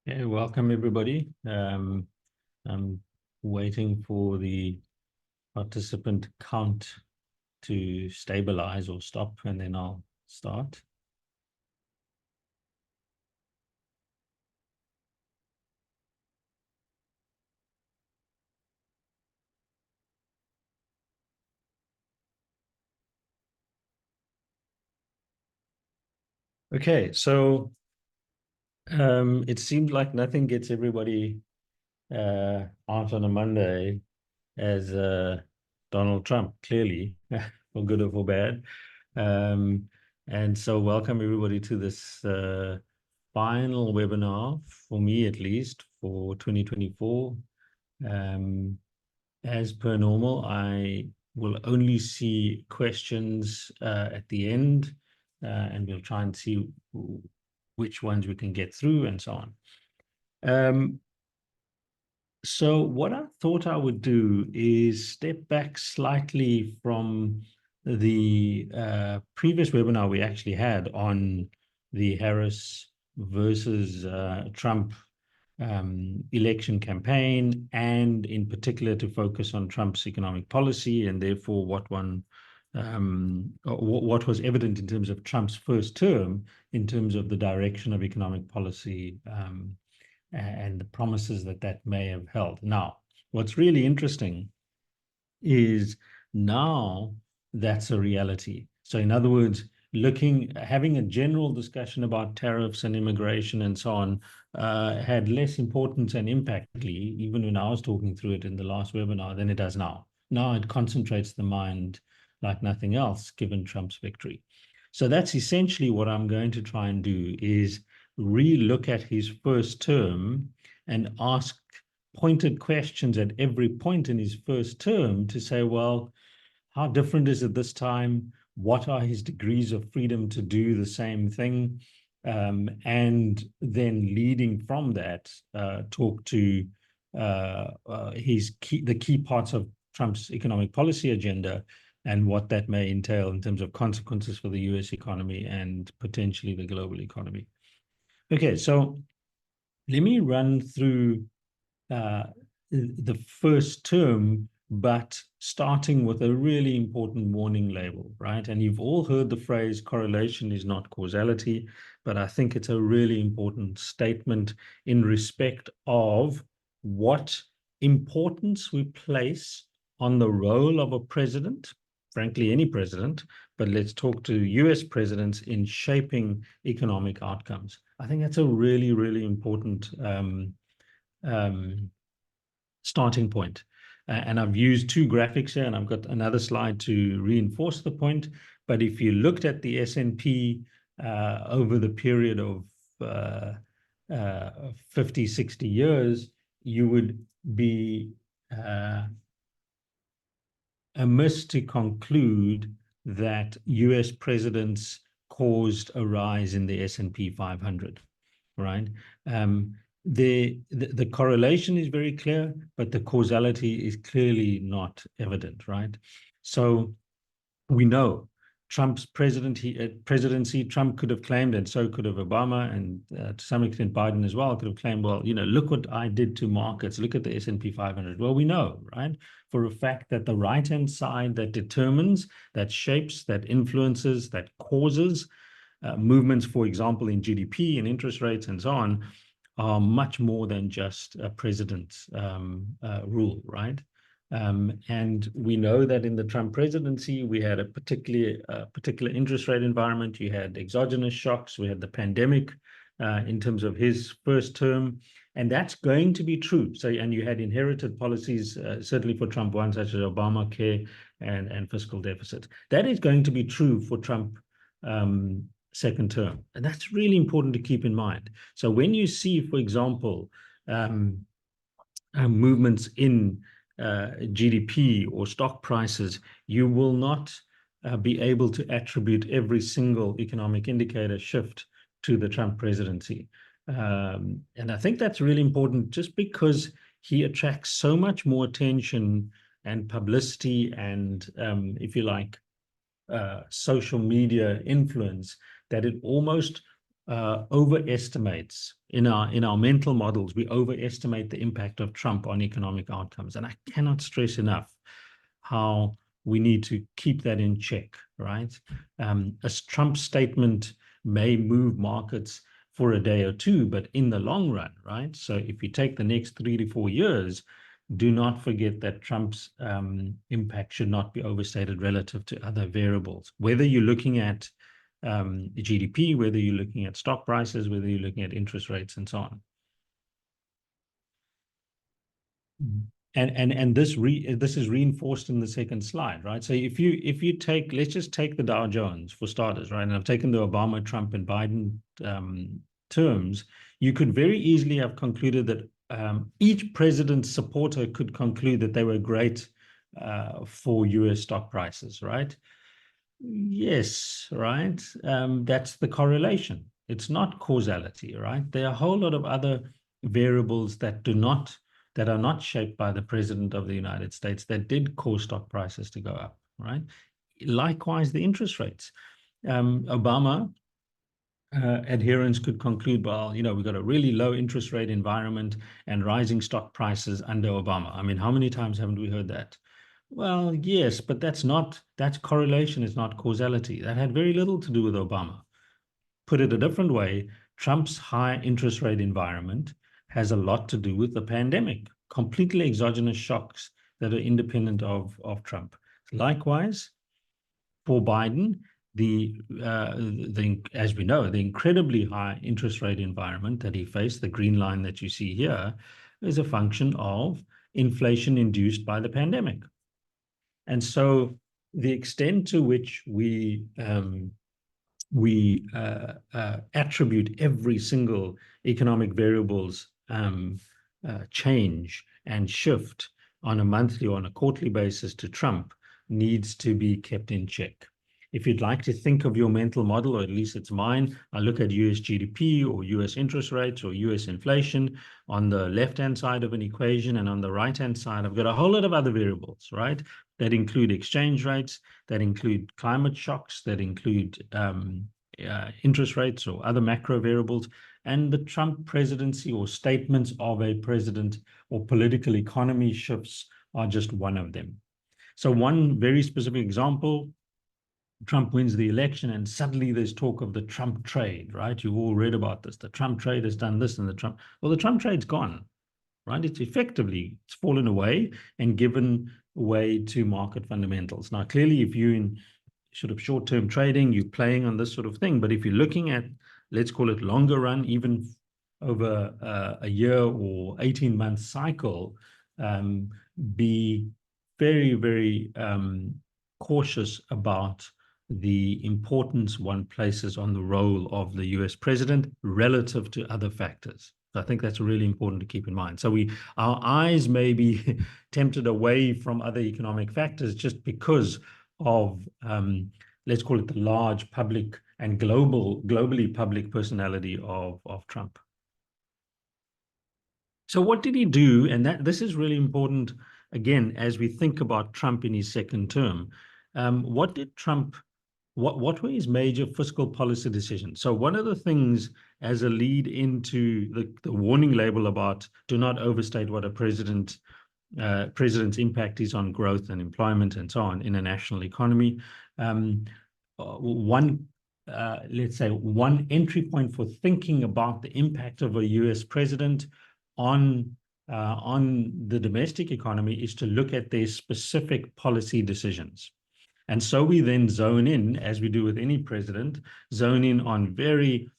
Okay, welcome everybody. I'm waiting for the participant count to stabilize or stop, and then I'll start. Okay, so it seems like nothing gets everybody out on a Monday as Donald Trump, clearly, for good or for bad. And so welcome everybody to this final webinar, for me at least, for 2024. As per normal, I will only see questions at the end, and we'll try and see which ones we can get through and so on. So what I thought I would do is step back slightly from the previous webinar we actually had on the Harris versus Trump election campaign, and in particular to focus on Trump's economic policy, and therefore what was evident in terms of Trump's first term in terms of the direction of economic policy and the promises that may have held. Now, what's really interesting is now that's a reality. So in other words, having a general discussion about tariffs and immigration and so on had less importance and impact, even when I was talking through it in the last webinar, than it does now. Now it concentrates the mind like nothing else, given Trump's victory. So that's essentially what I'm going to try and do, is re-look at his first term and ask pointed questions at every point in his first term to say, well, how different is it this time? What are his degrees of freedom to do the same thing? And then leading from that, talk to the key parts of Trump's economic policy agenda and what that may entail in terms of consequences for the US economy and potentially the global economy. Okay, so let me run through the first term, but starting with a really important warning label, right? And you've all heard the phrase correlation is not causality, but I think it's a really important statement in respect of what importance we place on the role of a president, frankly, any president, but let's talk to US presidents in shaping economic outcomes. I think that's a really, really important starting point. And I've used two graphics here, and I've got another slide to reinforce the point. But if you looked at the S&P over the period of 50, 60 years, you would be amiss to conclude that US presidents caused a rise in the S&P 500, right? The correlation is very clear, but the causality is clearly not evident, right? So we know Trump's presidency, Trump could have claimed, and so could have Obama, and to some extent Biden as well, could have claimed, well, look what I did to markets, look at the S&P 500. Well, we know, right, for a fact that the right-hand side that determines, that shapes, that influences, that causes movements, for example, in GDP and interest rates and so on, are much more than just a president's rule, right? And we know that in the Trump presidency, we had a particular interest rate environment. You had exogenous shocks. We had the pandemic in terms of his first term. And that's going to be true. So, and you had inherited policies, certainly for Trump one, such as Obamacare and fiscal deficit. That is going to be true for Trump second term. And that's really important to keep in mind. So when you see, for example, movements in GDP or stock prices, you will not be able to attribute every single economic indicator shift to the Trump presidency. And I think that's really important, just because he attracts so much more attention and publicity and, if you like, social media influence, that it almost overestimates in our mental models. We overestimate the impact of Trump on economic outcomes, and I cannot stress enough how we need to keep that in check, right? A Trump statement may move markets for a day or two, but in the long run, right? So if you take the next 3 to 4 years, do not forget that Trump's impact should not be overstated relative to other variables. Whether you're looking at GDP, whether you're looking at stock prices, whether you're looking at interest rates, and so on. And this is reinforced in the second slide, right? So if you take, let's just take the Dow Jones for starters, right? And I've taken the Obama, Trump, and Biden terms. You could very easily have concluded that each president's supporter could conclude that they were great for US stock prices, right? Yes, right. That's the correlation. It's not causality, right? There are a whole lot of other variables that are not shaped by the president of the United States that did cause stock prices to go up, right? Likewise, the interest rates. Obama adherents could conclude, well, we've got a really low interest rate environment and rising stock prices under Obama. I mean, how many times haven't we heard that? Well, yes, but that correlation is not causality. That had very little to do with Obama. Put it a different way, Trump's high interest rate environment has a lot to do with the pandemic, completely exogenous shocks that are independent of Trump. Likewise, for Biden, as we know, the incredibly high interest rate environment that he faced, the green line that you see here, is a function of inflation induced by the pandemic. And so the extent to which we attribute every single economic variable's change and shift on a monthly or on a quarterly basis to Trump needs to be kept in check. If you'd like to think of your mental model, or at least it's mine, I look at US GDP or US interest rates or US inflation on the left-hand side of an equation, and on the right-hand side, I've got a whole lot of other variables, right? That include exchange rates, that include climate shocks, that include interest rates or other macro variables, and the Trump presidency or statements of a president or political economy shifts are just one of them. So one very specific example, Trump wins the election and suddenly there's talk of the Trump trade, right? You've all read about this. The Trump trade has done this, and the Trump trade's gone, right? It's fallen away and given way to market fundamentals. Now, clearly, if you're in sort of short-term trading, you're playing on this sort of thing. But if you're looking at, let's call it longer run, even over a year or 18-month cycle, be very, very cautious about the importance one places on the role of the US president relative to other factors. So I think that's really important to keep in mind. So our eyes may be tempted away from other economic factors just because of, let's call it the large public and globally public personality of Trump. So what did he do? And this is really important, again, as we think about Trump in his second term. What were his major fiscal policy decisions? So one of the things as a lead into the warning label about do not overstate what a president's impact is on growth and employment and so on in a national economy. Let's say one entry point for thinking about the impact of a US president on the domestic economy is to look at their specific policy decisions. And so we then zone in, as we do with any president, zone in on very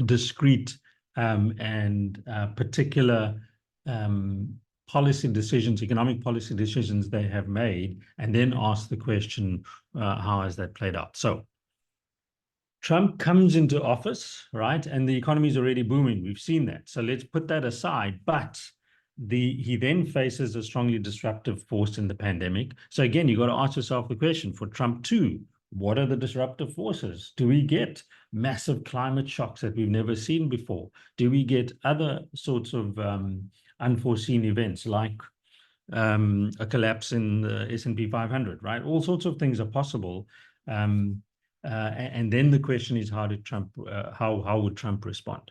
discrete and particular policy decisions, economic policy decisions they have made, and then ask the question, how has that played out? So Trump comes into office, right? And the economy is already booming. We've seen that. So let's put that aside. But he then faces a strongly disruptive force in the pandemic. So again, you've got to ask yourself the question for Trump too, what are the disruptive forces? Do we get massive climate shocks that we've never seen before? Do we get other sorts of unforeseen events like a collapse in the S&P 500, right? All sorts of things are possible. And then the question is, how would Trump respond?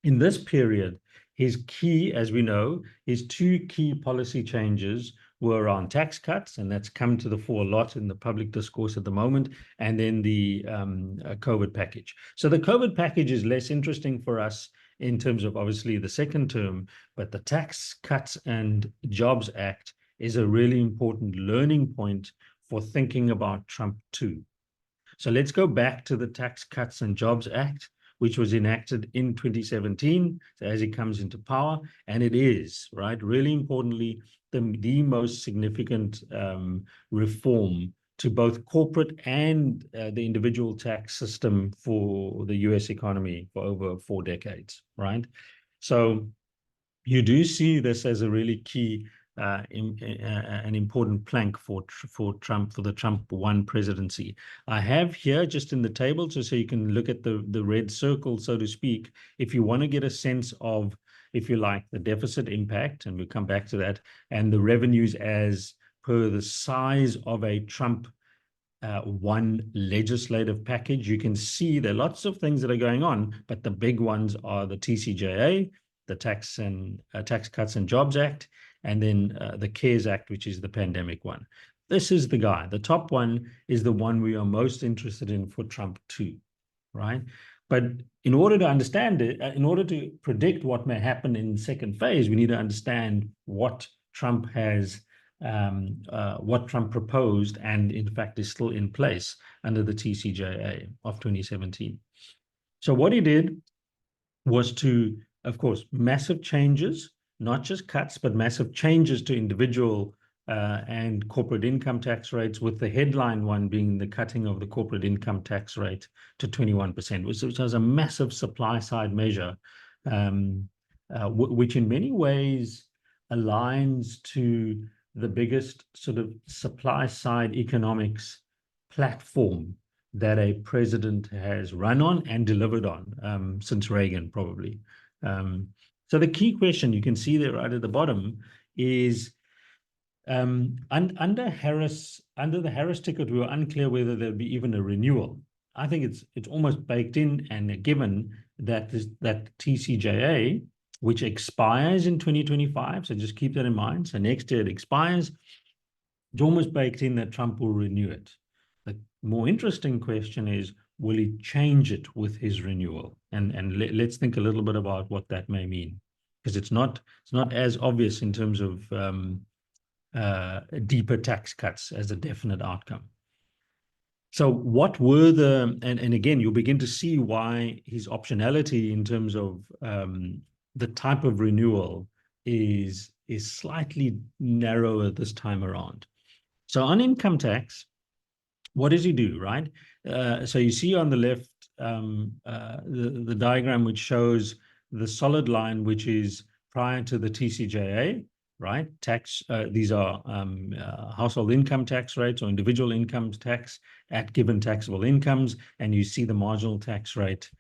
In this period, his key, as we know, his two key policy changes were around tax cuts, and that's come to the fore a lot in the public discourse at the moment, and then the COVID package. So the COVID package is less interesting for us in terms of obviously the second term, but the Tax Cuts and Jobs Act is a really important learning point for thinking about Trump too. So let's go back to the Tax Cuts and Jobs Act, which was enacted in 2017, so as he comes into power, and it is, right, really importantly, the most significant reform to both corporate and the individual tax system for the US economy for over 4 decades, right? So you do see this as a really key an important plank for Trump, for the Trump 1 presidency. I have here just in the table, just so you can look at the red circle, so to speak, if you want to get a sense of, if you like, the deficit impact, and we'll come back to that, and the revenues as per the size of a Trump 1 legislative package. You can see there are lots of things that are going on, but the big ones are the TCJA, the Tax Cuts and Jobs Act, and then the CARES Act, which is the pandemic one. This is the guy. The top one is the one we are most interested in for Trump 2, right? But in order to understand it, in order to predict what may happen in the second phase, we need to understand what Trump has, what Trump proposed and in fact is still in place under the TCJA of 2017. So what he did was to, of course, massive changes, not just cuts, but massive changes to individual and corporate income tax rates, with the headline one being the cutting of the corporate income tax rate to 21%, which was a massive supply side measure, which in many ways aligns to the biggest sort of supply side economics platform that a president has run on and delivered on since Reagan, probably. So the key question you can see there right at the bottom is, under the Harris ticket, we were unclear whether there'd be even a renewal. I think it's almost baked in and a given that that TCJA, which expires in 2025, so just keep that in mind. So next year it expires. It's almost baked in that Trump will renew it. The more interesting question is, will he change it with his renewal? And let's think a little bit about what that may mean, because it's not as obvious in terms of deeper tax cuts as a definite outcome. So what were and again, you'll begin to see why his optionality in terms of the type of renewal is slightly narrower this time around. So on income tax, what does he do, right? So you see on the left the diagram which shows the solid line, which is prior to the TCJA, right? These are household income tax rates or individual income tax at given taxable incomes, and you see the marginal tax rate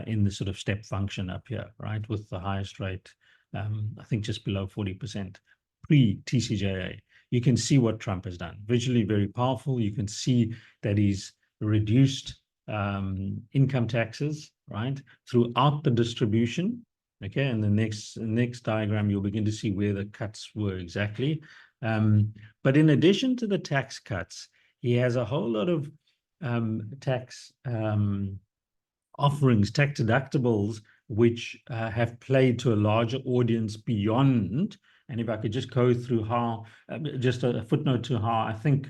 in the sort of step function up here, right? With the highest rate, I think just below 40% pre-TCJA. You can see what Trump has done. Visually very powerful. You can see that he's reduced income taxes, right, throughout the distribution. Okay, and the next diagram, you'll begin to see where the cuts were exactly. But in addition to the tax cuts, he has a whole lot of tax offerings, tax deductibles, which have played to a larger audience beyond. And if I could just go through how, just a footnote to how I think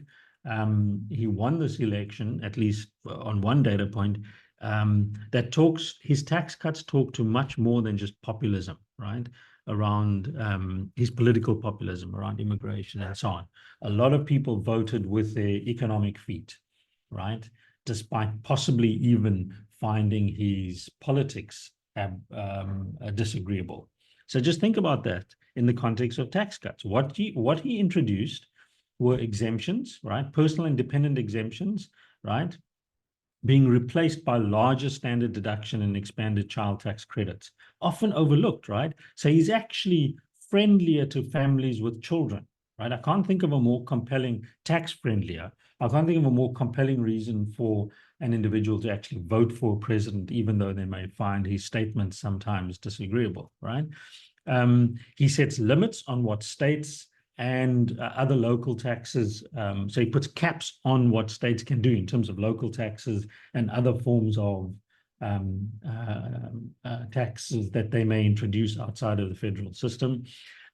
he won this election, at least on one data point, that talks, his tax cuts talk to much more than just populism, right? Around his political populism, around immigration and so on. A lot of people voted with their economic feet, right? Despite possibly even finding his politics disagreeable. So just think about that in the context of tax cuts. What he introduced were exemptions, right? Personal and dependent exemptions, right? Being replaced by larger standard deduction and expanded child tax credits, often overlooked, right? So he's actually friendlier to families with children, right? I can't think of a more compelling, tax-friendlier, I can't think of a more compelling reason for an individual to actually vote for a president, even though they may find his statements sometimes disagreeable, right? He sets limits on what states and other local taxes. So he puts caps on what states can do in terms of local taxes and other forms of taxes that they may introduce outside of the federal system.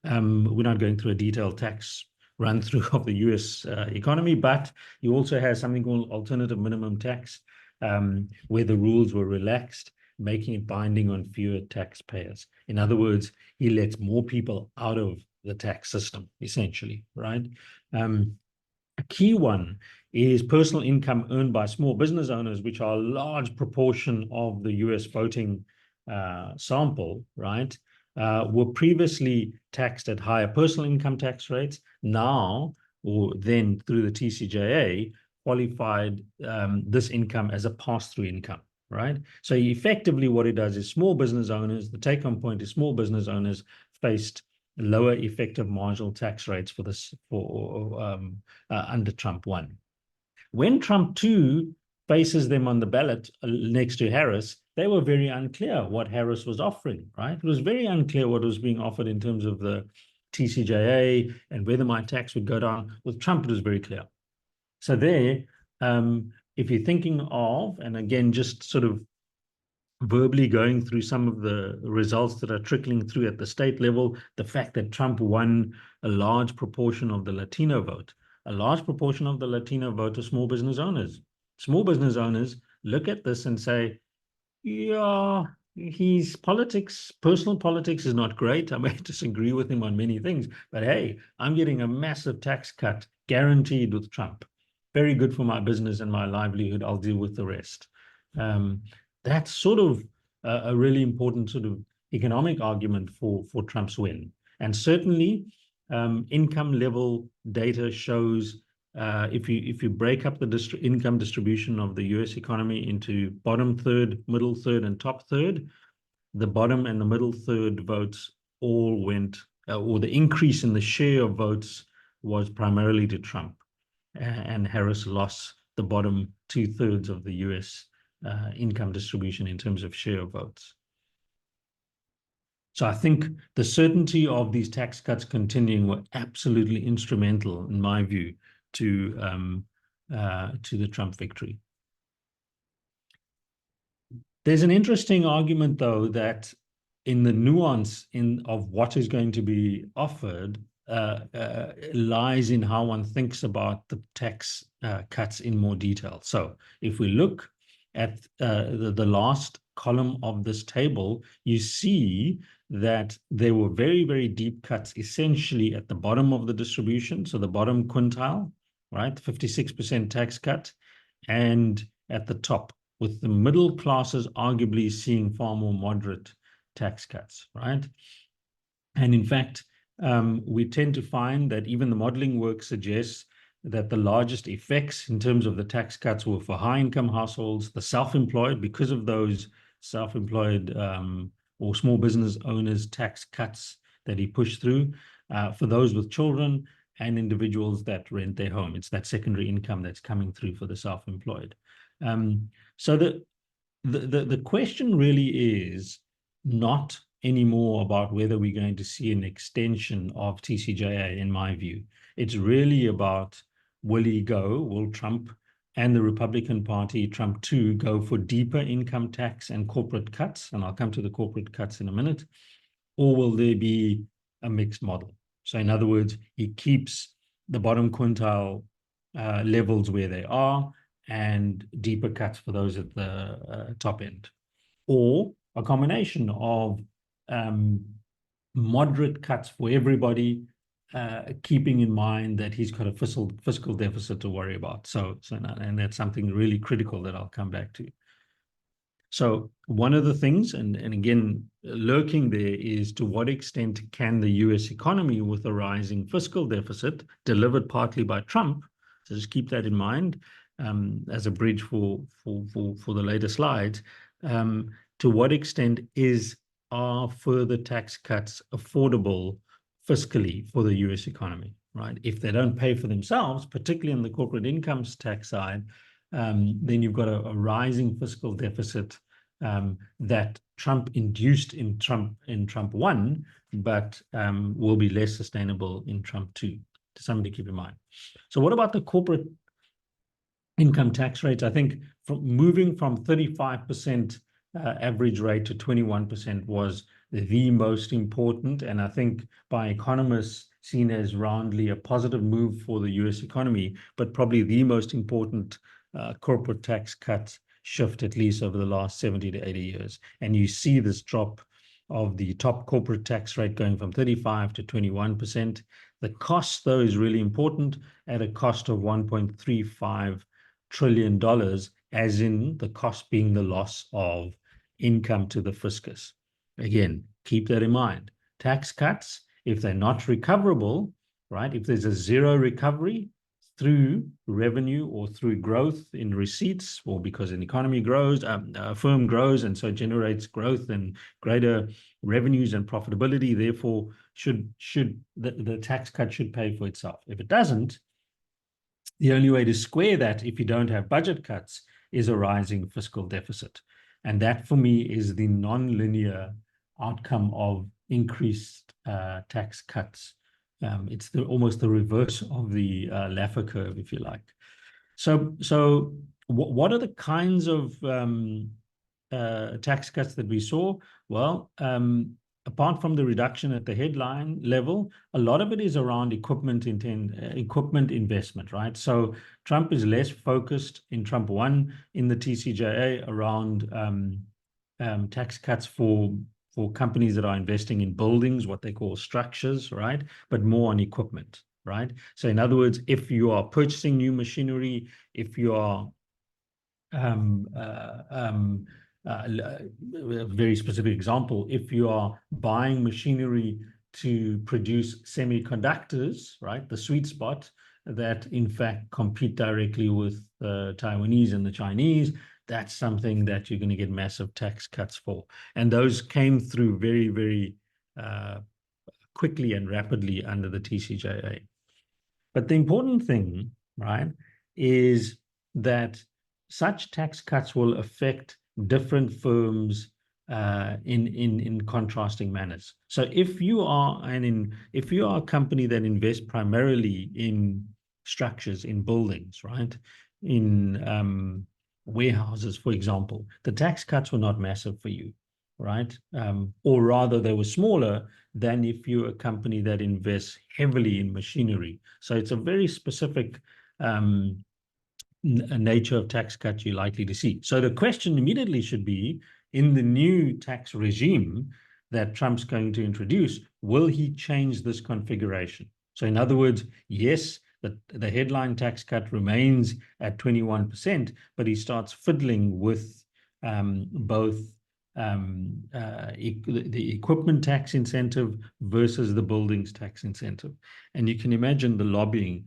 We're not going through a detailed tax run through of the US economy, but he also has something called alternative minimum tax, where the rules were relaxed, making it binding on fewer taxpayers. In other words, he lets more people out of the tax system, essentially, right? A key one is personal income earned by small business owners, which are a large proportion of the US voting sample, right? Were previously taxed at higher personal income tax rates. Now, or then through the TCJA, qualified this income as a pass-through income, right? So effectively what it does is small business owners, the take-home point is small business owners faced lower effective marginal tax rates for this under Trump 1. When Trump 2 faces them on the ballot next to Harris, they were very unclear what Harris was offering, right? It was very unclear what was being offered in terms of the TCJA and whether my tax would go down. With Trump, it was very clear. So there, if you're thinking of, and again, just sort of verbally going through some of the results that are trickling through at the state level, the fact that Trump won a large proportion of the Latino vote. A large proportion of the Latino vote are small business owners. Small business owners look at this and say, yeah, his politics, personal politics is not great. I may disagree with him on many things, but hey, I'm getting a massive tax cut guaranteed with Trump. Very good for my business and my livelihood. I'll deal with the rest. That's sort of a really important sort of economic argument for Trump's win. And certainly income level data shows if you break up the income distribution of the US economy into bottom third, middle third, and top third, the bottom and the middle third votes all went, or the increase in the share of votes was primarily to Trump. And Harris lost the bottom 2/3 of the US income distribution in terms of share of votes. So I think the certainty of these tax cuts continuing were absolutely instrumental, in my view, to the Trump victory. There's an interesting argument, though, that in the nuance of what is going to be offered lies in how one thinks about the tax cuts in more detail. So if we look at the last column of this table, you see that there were very, very deep cuts essentially at the bottom of the distribution, so the bottom quintile, right, 56% tax cut, and at the top, with the middle classes arguably seeing far more moderate tax cuts, right? And in fact, we tend to find that even the modeling work suggests that the largest effects in terms of the tax cuts were for high-income households, the self-employed, because of those self-employed or small business owners' tax cuts that he pushed through, for those with children and individuals that rent their home. It's that secondary income that's coming through for the self-employed. So the question really is not anymore about whether we're going to see an extension of TCJA, in my view. It's really about, will Trump and the Republican Party, Trump 2, go for deeper income tax and corporate cuts? And I'll come to the corporate cuts in a minute. Or will there be a mixed model? So in other words, he keeps the bottom quintile levels where they are and deeper cuts for those at the top end. Or a combination of moderate cuts for everybody, keeping in mind that he's got a fiscal deficit to worry about. And that's something really critical that I'll come back to. So one of the things, and again, lurking there, is to what extent can the US economy, with a rising fiscal deficit delivered partly by Trump, so just keep that in mind as a bridge for the later slides, to what extent are further tax cuts affordable fiscally for the US economy, right? If they don't pay for themselves, particularly on the corporate income tax side, then you've got a rising fiscal deficit that Trump induced in Trump 1, but will be less sustainable in Trump 2, to something to keep in mind. So what about the corporate income tax rates? I think moving from 35% average rate to 21% was the most important, and I think by economists seen as roundly a positive move for the US economy, but probably the most important corporate tax cut shift, at least over the last 70 to 80 years. And you see this drop of the top corporate tax rate going from 35 to 21%. The cost, though, is really important, at a cost of $1.35 trillion, as in the cost being the loss of income to the fiscus. Again, keep that in mind. Tax cuts, if they're not recoverable, right? If there's a zero recovery through revenue or through growth in receipts, or because an economy grows, a firm grows, and so generates growth and greater revenues and profitability, therefore the tax cut should pay for itself. If it doesn't, the only way to square that, if you don't have budget cuts, is a rising fiscal deficit. And that, for me, is the non-linear outcome of increased tax cuts. It's almost the reverse of the Laffer curve, if you like. So what are the kinds of tax cuts that we saw? Well, apart from the reduction at the headline level, a lot of it is around equipment investment, right? So Trump is less focused in Trump 1 in the TCJA around tax cuts for companies that are investing in buildings, what they call structures, right? But more on equipment, right? So in other words, if you are purchasing new machinery, if you are a very specific example, if you are buying machinery to produce semiconductors, right, the sweet spot that in fact compete directly with the Taiwanese and the Chinese, that's something that you're going to get massive tax cuts for. And those came through very, very quickly and rapidly under the TCJA. But the important thing, right, is that such tax cuts will affect different firms in contrasting manners. So if you are a company that invests primarily in structures, in buildings, right, in warehouses, for example, the tax cuts were not massive for you, right? Or rather, they were smaller than if you're a company that invests heavily in machinery. So it's a very specific nature of tax cut you're likely to see. So the question immediately should be, in the new tax regime that Trump's going to introduce, will he change this configuration? So in other words, yes, the headline tax cut remains at 21%, but he starts fiddling with both the equipment tax incentive versus the buildings tax incentive. And you can imagine the lobbying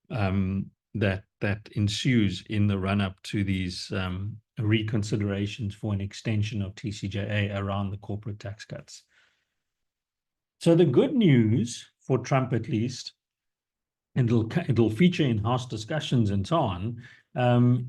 that ensues in the run-up to these reconsiderations for an extension of TCJA around the corporate tax cuts. So the good news for Trump, at least, and it'll feature in House discussions and so on,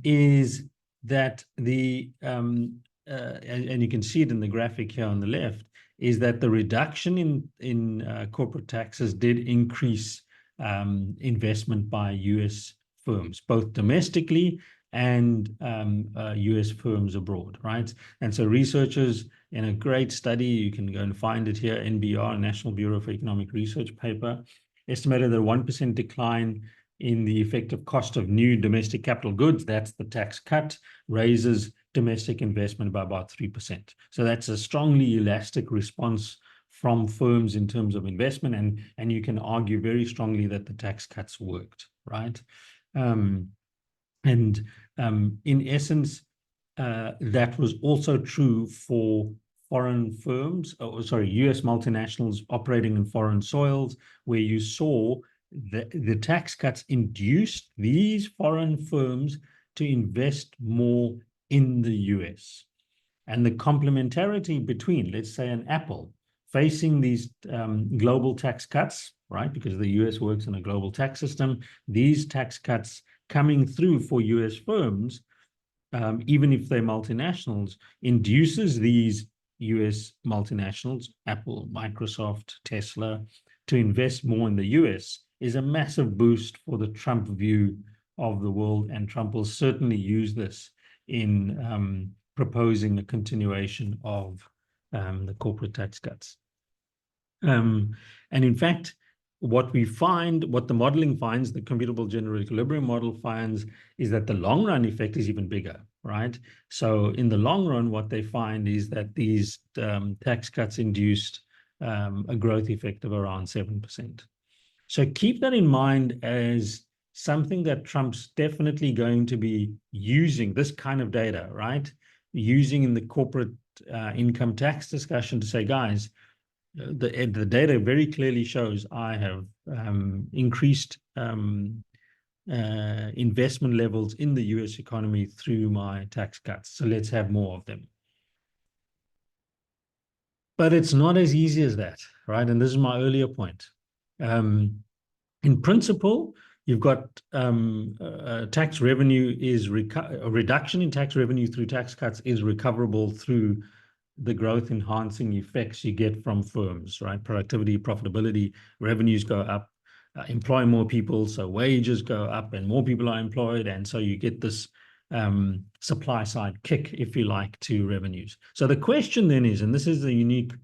is that and you can see it in the graphic here on the left, is that the reduction in corporate taxes did increase investment by US firms, both domestically and US firms abroad, right? And so researchers, in a great study, you can go and find it here, NBR, National Bureau for Economic Research paper, estimated that a 1% decline in the effective cost of new domestic capital goods, that's the tax cut, raises domestic investment by about 3%. So that's a strongly elastic response from firms in terms of investment, and you can argue very strongly that the tax cuts worked, right? In essence, that was also true for foreign firms, US multinationals operating in foreign soils, where you saw the tax cuts induced these foreign firms to invest more in the US. And the complementarity between, let's say, an Apple, facing these global tax cuts, right? Because the US works in a global tax system. These tax cuts coming through for US firms, even if they're multinationals, induces these US multinationals, Apple, Microsoft, Tesla, to invest more in the US, is a massive boost for the Trump view of the world. And Trump will certainly use this in proposing a continuation of the corporate tax cuts. And in fact, what the modeling finds, the computable general equilibrium model finds, is that the long run effect is even bigger, right? So in the long run, what they find is that these tax cuts induced a growth effect of around 7%. So keep that in mind as something that Trump's definitely going to be using, this kind of data, right? Using in the corporate income tax discussion to say, guys, the data very clearly shows I have increased investment levels in the US economy through my tax cuts. So let's have more of them. But it's not as easy as that, right? And this is my earlier point. In principle, you've got tax revenue is a reduction in tax revenue through tax cuts is recoverable through the growth enhancing effects you get from firms, right? Productivity, profitability, revenues go up, employ more people, so wages go up and more people are employed. And so you get this supply side kick, if you like, to revenues. So the question then is, and this is a unique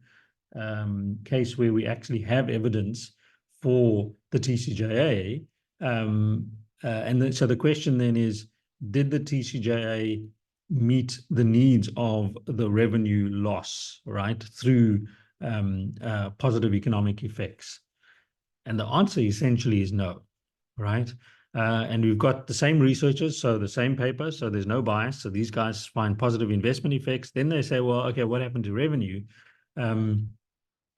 case where we actually have evidence for the TCJA. So the question then is, did the TCJA meet the needs of the revenue loss, right, through positive economic effects? And the answer essentially is no, right? And we've got the same researchers, so the same paper, so there's no bias. So these guys find positive investment effects. Then they say, well, okay, what happened to revenue? And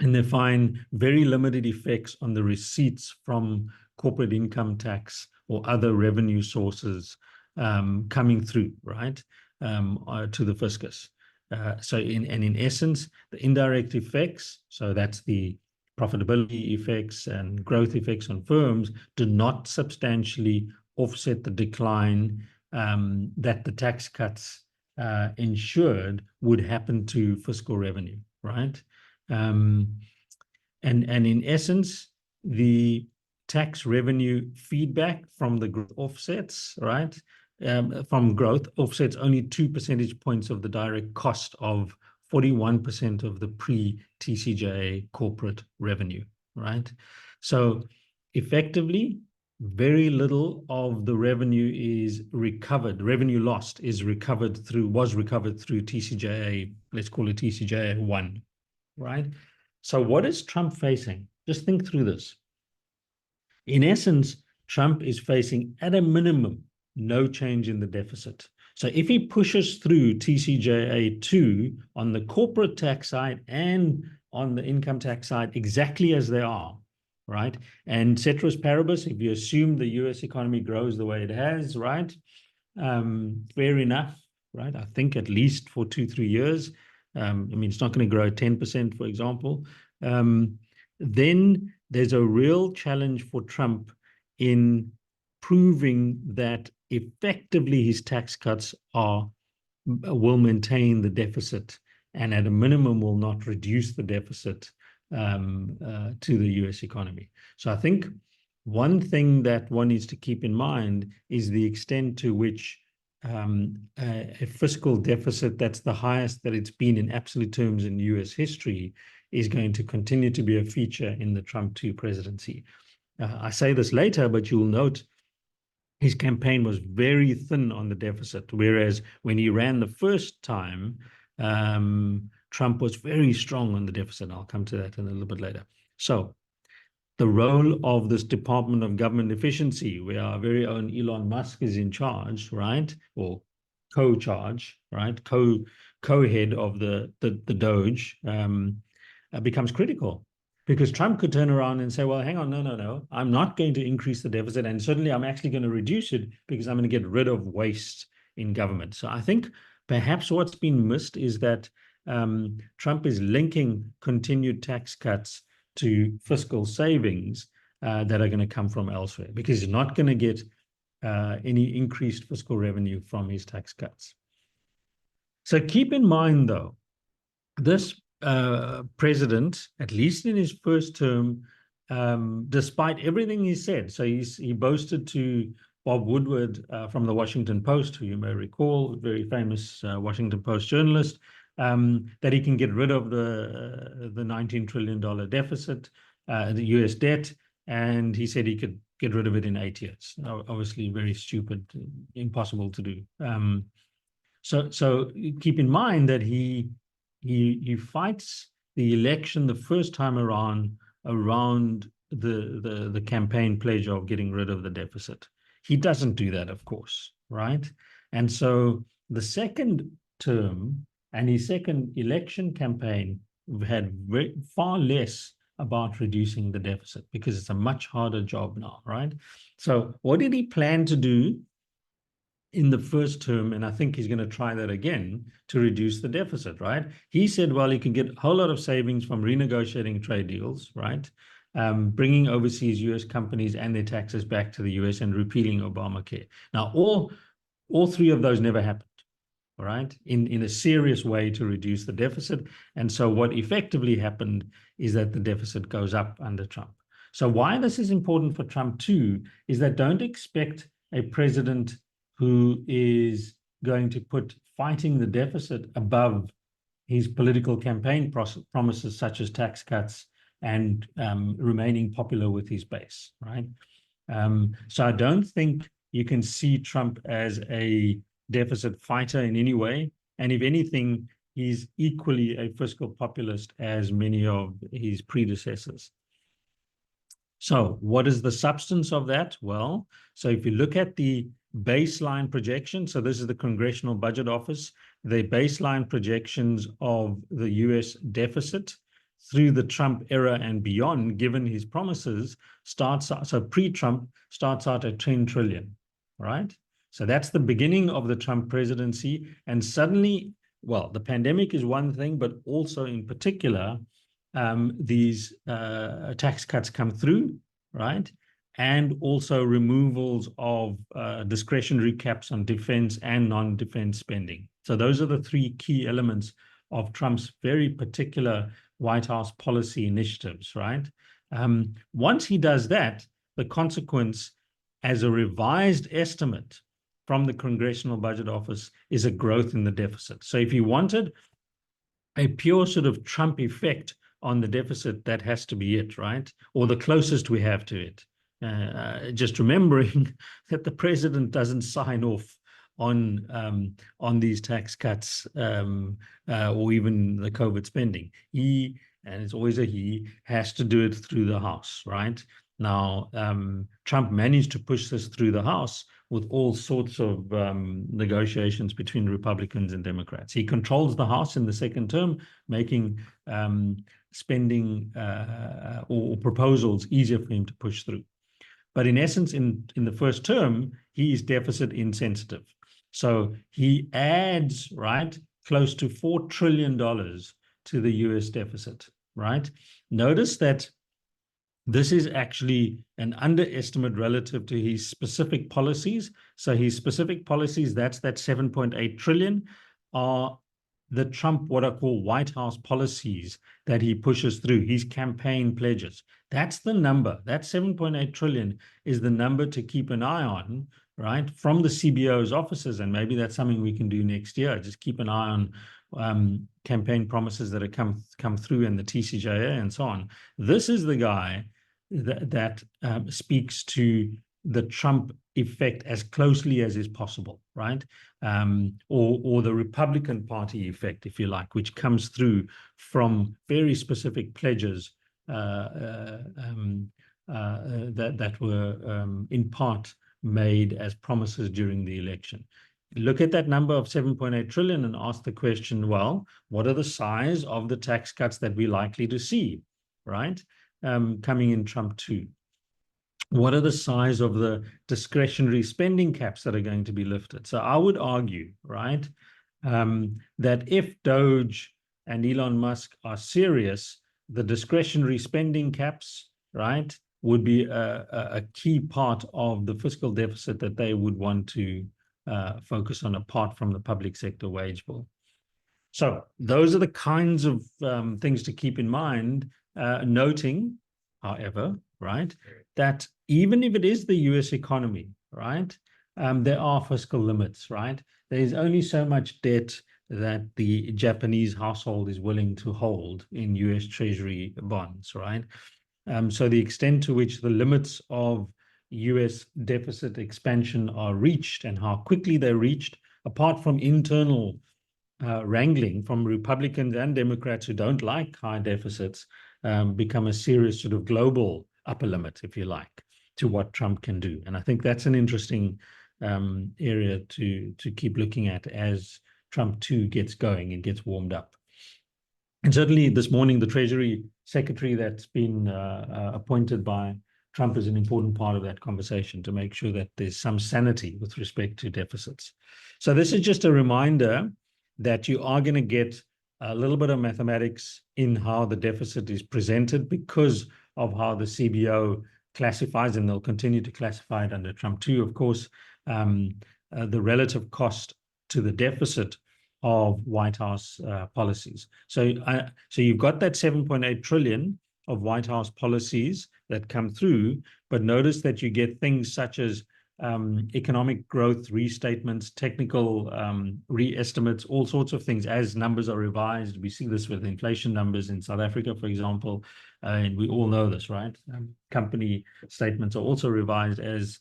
they find very limited effects on the receipts from corporate income tax or other revenue sources coming through, right, to the fiscus. So in essence, the indirect effects, so that's the profitability effects and growth effects on firms, do not substantially offset the decline that the tax cuts ensured would happen to fiscal revenue, right? And in essence, the tax revenue feedback from the growth offsets, right? From growth offsets only 2 percentage points of the direct cost of 41% of the pre-TCJA corporate revenue, right? So effectively, very little of the revenue is recovered. Revenue lost was recovered through TCJA, let's call it TCJA 1, right? So what is Trump facing? Just think through this. In essence, Trump is facing, at a minimum, no change in the deficit. So if he pushes through TCJA 2 on the corporate tax side and on the income tax side exactly as they are, right? And ceteris paribus, if you assume the US economy grows the way it has, right? Fair enough, right? I think at least for 2-3 years. I mean, it's not going to grow 10%, for example. Then there's a real challenge for Trump in proving that effectively his tax cuts will maintain the deficit and at a minimum will not reduce the deficit to the US economy. So I think one thing that one needs to keep in mind is the extent to which a fiscal deficit that's the highest that it's been in absolute terms in US history is going to continue to be a feature in the Trump 2 presidency. I say this later, but you'll note his campaign was very thin on the deficit, whereas when he ran the first time, Trump was very strong on the deficit. I'll come to that in a little bit later. So the role of this Department of Government Efficiency, where our very own Elon Musk is in charge, right? Or co-charge, right? Co-head of the Doge, becomes critical. Because Trump could turn around and say, well, hang on, no. I'm not going to increase the deficit. And certainly I'm actually going to reduce it because I'm going to get rid of waste in government. So I think perhaps what's been missed is that Trump is linking continued tax cuts to fiscal savings that are going to come from elsewhere, because he's not going to get any increased fiscal revenue from his tax cuts. So keep in mind, though, this president, at least in his first term, despite everything he said, so he boasted to Bob Woodward from the Washington Post, who you may recall, a very famous Washington Post journalist, that he can get rid of the $19 trillion deficit, the US debt, and he said he could get rid of it in 8 years. Obviously, very stupid, impossible to do. So keep in mind that he fights the election the first time around the campaign pledge of getting rid of the deficit. He doesn't do that, of course, right? And so the second term and his second election campaign had far less about reducing the deficit, because it's a much harder job now, right? So what did he plan to do in the first term? And I think he's going to try that again to reduce the deficit, right? He said, well, he can get a whole lot of savings from renegotiating trade deals, right? Bringing overseas US companies and their taxes back to the US and repealing Obamacare. Now, all three of those never happened, all right, in a serious way to reduce the deficit. And so what effectively happened is that the deficit goes up under Trump. So why this is important for Trump too is that don't expect a president who is going to put fighting the deficit above his political campaign promises, such as tax cuts and remaining popular with his base, right? So I don't think you can see Trump as a deficit fighter in any way. And if anything, he's equally a fiscal populist as many of his predecessors. So what is the substance of that? Well, so if you look at the baseline projection, so this is the Congressional Budget Office, the baseline projections of the US deficit through the Trump era and beyond, given his promises, so pre-Trump starts out at 10 trillion, right? So that's the beginning of the Trump presidency. And suddenly, well, the pandemic is one thing, but also in particular, these tax cuts come through, right? And also removals of discretionary caps on defense and non-defense spending. So those are the three key elements of Trump's very particular White House policy initiatives, right? Once he does that, the consequence as a revised estimate from the Congressional Budget Office is a growth in the deficit. So if you wanted a pure sort of Trump effect on the deficit, that has to be it, right? Or the closest we have to it. Just remembering that the president doesn't sign off on these tax cuts or even the COVID spending. He, and it's always a he, has to do it through the House, right? Now, Trump managed to push this through the House with all sorts of negotiations between Republicans and Democrats. He controls the House in the second term, making spending or proposals easier for him to push through. But in essence, in the first term, he is deficit insensitive. So he adds, right, close to $4 trillion to the US deficit, right? Notice that this is actually an underestimate relative to his specific policies. So his specific policies, that's that 7.8 trillion, are the Trump, what I call White House policies that he pushes through, his campaign pledges. That's the number. That 7.8 trillion is the number to keep an eye on, right, from the CBO's offices. And maybe that's something we can do next year. Just keep an eye on campaign promises that have come through in the TCJA and so on. This is the guy that speaks to the Trump effect as closely as is possible, right? Or the Republican Party effect, if you like, which comes through from very specific pledges that were in part made as promises during the election. Look at that number of 7.8 trillion and ask the question, well, what are the size of the tax cuts that we're likely to see, right? Coming in Trump 2. What are the size of the discretionary spending caps that are going to be lifted? So I would argue, right, that if DOGE and Elon Musk are serious, the discretionary spending caps, right, would be a key part of the fiscal deficit that they would want to focus on, apart from the public sector wage bill. So those are the kinds of things to keep in mind, noting, however, right, that even if it is the US economy, right, there are fiscal limits, right? There's only so much debt that the Japanese household is willing to hold in US Treasury bonds, right? So the extent to which the limits of US deficit expansion are reached and how quickly they're reached, apart from internal wrangling from Republicans and Democrats who don't like high deficits, become a serious sort of global upper limit, if you like, to what Trump can do. And I think that's an interesting area to keep looking at as Trump too gets going and gets warmed up. And certainly this morning, the Treasury Secretary that's been appointed by Trump is an important part of that conversation to make sure that there's some sanity with respect to deficits. So this is just a reminder that you are going to get a little bit of mathematics in how the deficit is presented because of how the CBO classifies, and they'll continue to classify it under Trump too, of course, the relative cost to the deficit of White House policies. So you've got that 7.8 trillion of White House policies that come through, but notice that you get things such as economic growth restatements, technical re-estimates, all sorts of things as numbers are revised. We see this with inflation numbers in South Africa, for example, and we all know this, right? Company statements are also revised as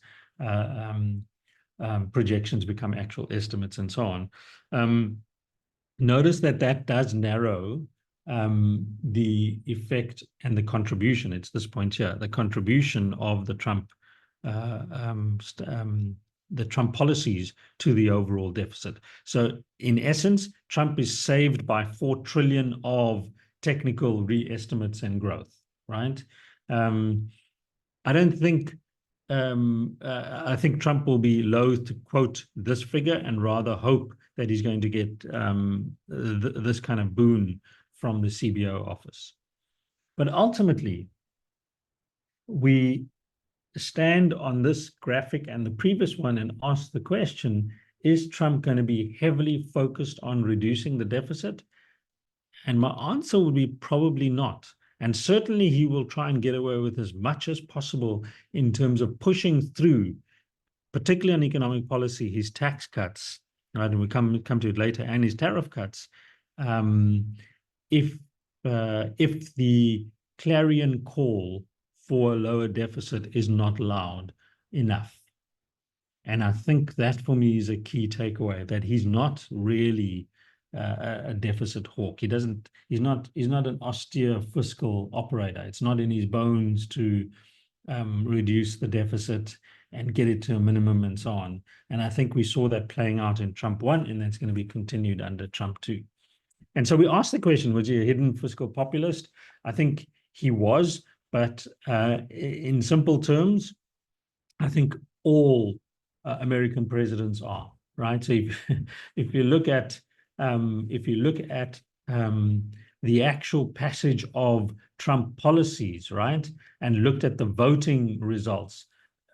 projections become actual estimates and so on. Notice that that does narrow the effect and the contribution. It's this point here, the contribution of the Trump policies to the overall deficit. So in essence, Trump is saved by 4 trillion of technical re-estimates and growth, right? I don't think, I think Trump will be loath to quote this figure and rather hope that he's going to get this kind of boon from the CBO office. But ultimately, we stand on this graphic and the previous one and ask the question, is Trump going to be heavily focused on reducing the deficit? And my answer would be probably not. And certainly he will try and get away with as much as possible in terms of pushing through, particularly on economic policy, his tax cuts, right? And we come to it later, and his tariff cuts. If the clarion call for a lower deficit is not loud enough. And I think that for me is a key takeaway, that he's not really a deficit hawk. He's not an austere fiscal operator. It's not in his bones to reduce the deficit and get it to a minimum and so on. And I think we saw that playing out in Trump 1, and that's going to be continued under Trump 2. And so we asked the question, was he a hidden fiscal populist? I think he was, but in simple terms, I think all American presidents are, right? So if you look at the actual passage of Trump policies, right, and looked at the voting results,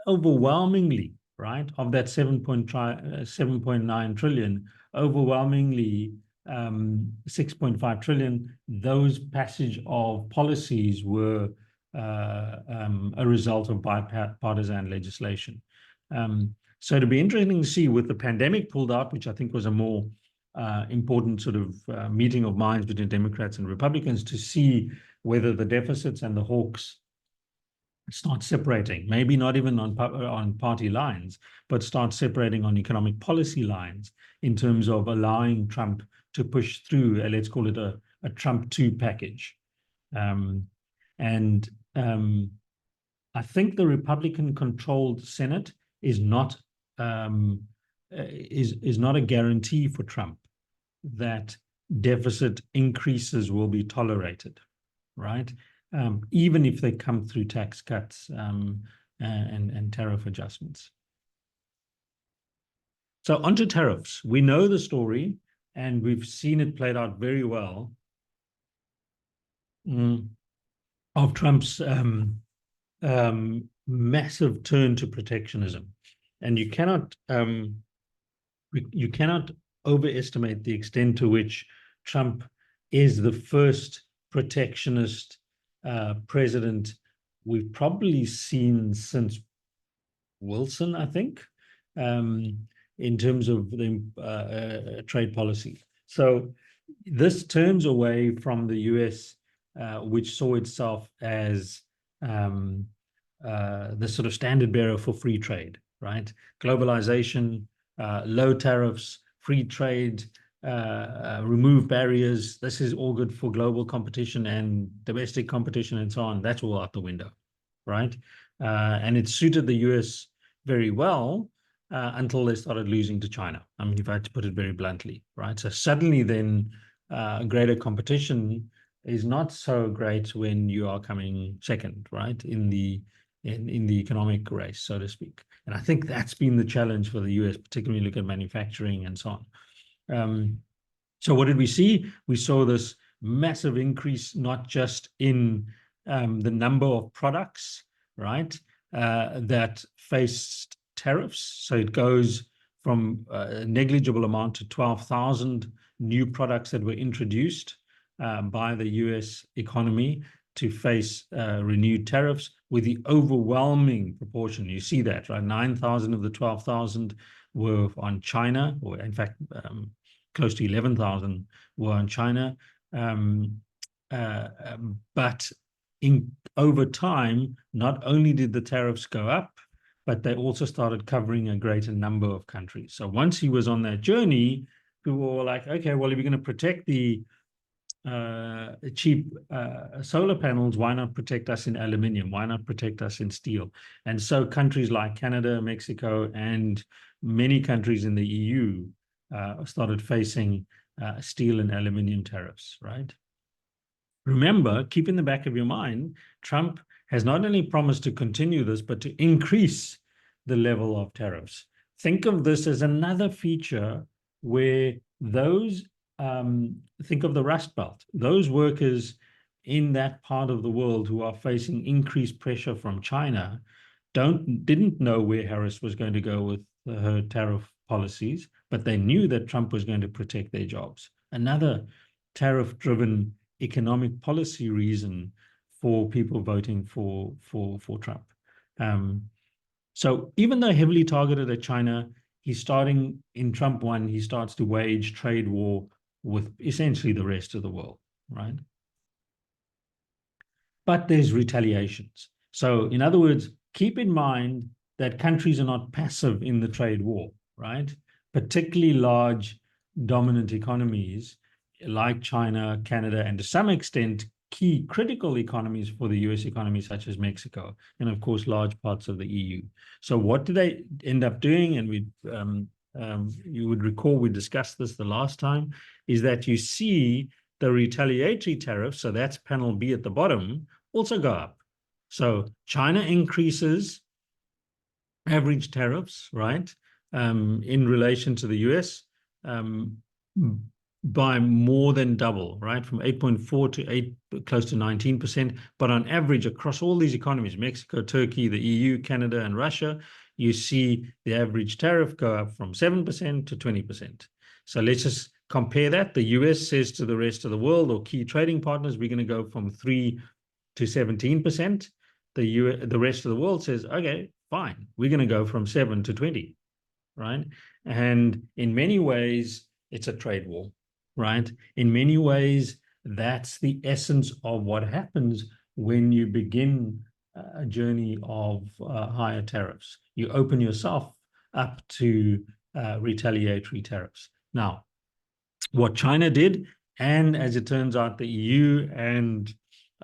overwhelmingly, right, of that 7.9 trillion, overwhelmingly 6.5 trillion, those passage of policies were a result of bipartisan legislation. So it'll be interesting to see, with the pandemic pulled out, which I think was a more important sort of meeting of minds between Democrats and Republicans, to see whether the deficits and the hawks start separating, maybe not even on party lines, but start separating on economic policy lines in terms of allowing Trump to push through, let's call it a Trump 2 package. I think the Republican-controlled Senate is not a guarantee for Trump that deficit increases will be tolerated, right? Even if they come through tax cuts and tariff adjustments. So onto tariffs. We know the story, and we've seen it played out very well of Trump's massive turn to protectionism, and you cannot overestimate the extent to which Trump is the first protectionist president we've probably seen since Wilson, I think, in terms of the trade policy. So this turns away from the US, which saw itself as the sort of standard bearer for free trade, right? Globalization, low tariffs, free trade, remove barriers. This is all good for global competition and domestic competition and so on. That's all out the window, right? And it suited the US very well until they started losing to China. I mean, if I had to put it very bluntly, right? So suddenly then greater competition is not so great when you are coming second, right? In the economic race, so to speak. And I think that's been the challenge for the US, particularly when you look at manufacturing and so on. So what did we see? We saw this massive increase, not just in the number of products, right, that faced tariffs. So it goes from a negligible amount to 12,000 new products that were introduced by the US economy to face renewed tariffs, with the overwhelming proportion. You see that, right? 9,000 of the 12,000 were on China, or in fact, close to 11,000 were on China. But over time, not only did the tariffs go up, but they also started covering a greater number of countries. So once he was on that journey, people were like, okay, well, if you're going to protect the cheap solar panels, why not protect us in aluminium? Why not protect us in steel? And so countries like Canada, Mexico, and many countries in the EU started facing steel and aluminium tariffs, right? Remember, keep in the back of your mind, Trump has not only promised to continue this, but to increase the level of tariffs. Think of this as another feature where those, think of the Rust Belt, those workers in that part of the world who are facing increased pressure from China didn't know where Harris was going to go with her tariff policies, but they knew that Trump was going to protect their jobs. Another tariff-driven economic policy reason for people voting for Trump. So even though heavily targeted at China, he's starting in Trump 1, he starts to wage trade war with essentially the rest of the world, right? But there's retaliations. So in other words, keep in mind that countries are not passive in the trade war, right? Particularly large dominant economies like China, Canada, and to some extent, key critical economies for the US economy, such as Mexico, and of course, large parts of the EU. So what do they end up doing? And you would recall we discussed this the last time, is that you see the retaliatory tariffs, so that's panel B at the bottom, also go up. So China increases average tariffs, right, in relation to the US, by more than double, right? From 8.4 to 8, close to 19%. But on average, across all these economies, Mexico, Turkey, the EU, Canada, and Russia, you see the average tariff go up from 7% to 20%. So let's just compare that. The US says to the rest of the world, or key trading partners, we're going to go from 3 to 17%. The rest of the world says, okay, fine, we're going to go from 7 to 20, right? And in many ways, it's a trade war. Right? In many ways, that's the essence of what happens when you begin a journey of higher tariffs. You open yourself up to retaliatory tariffs. Now, what China did, and as it turns out, the EU and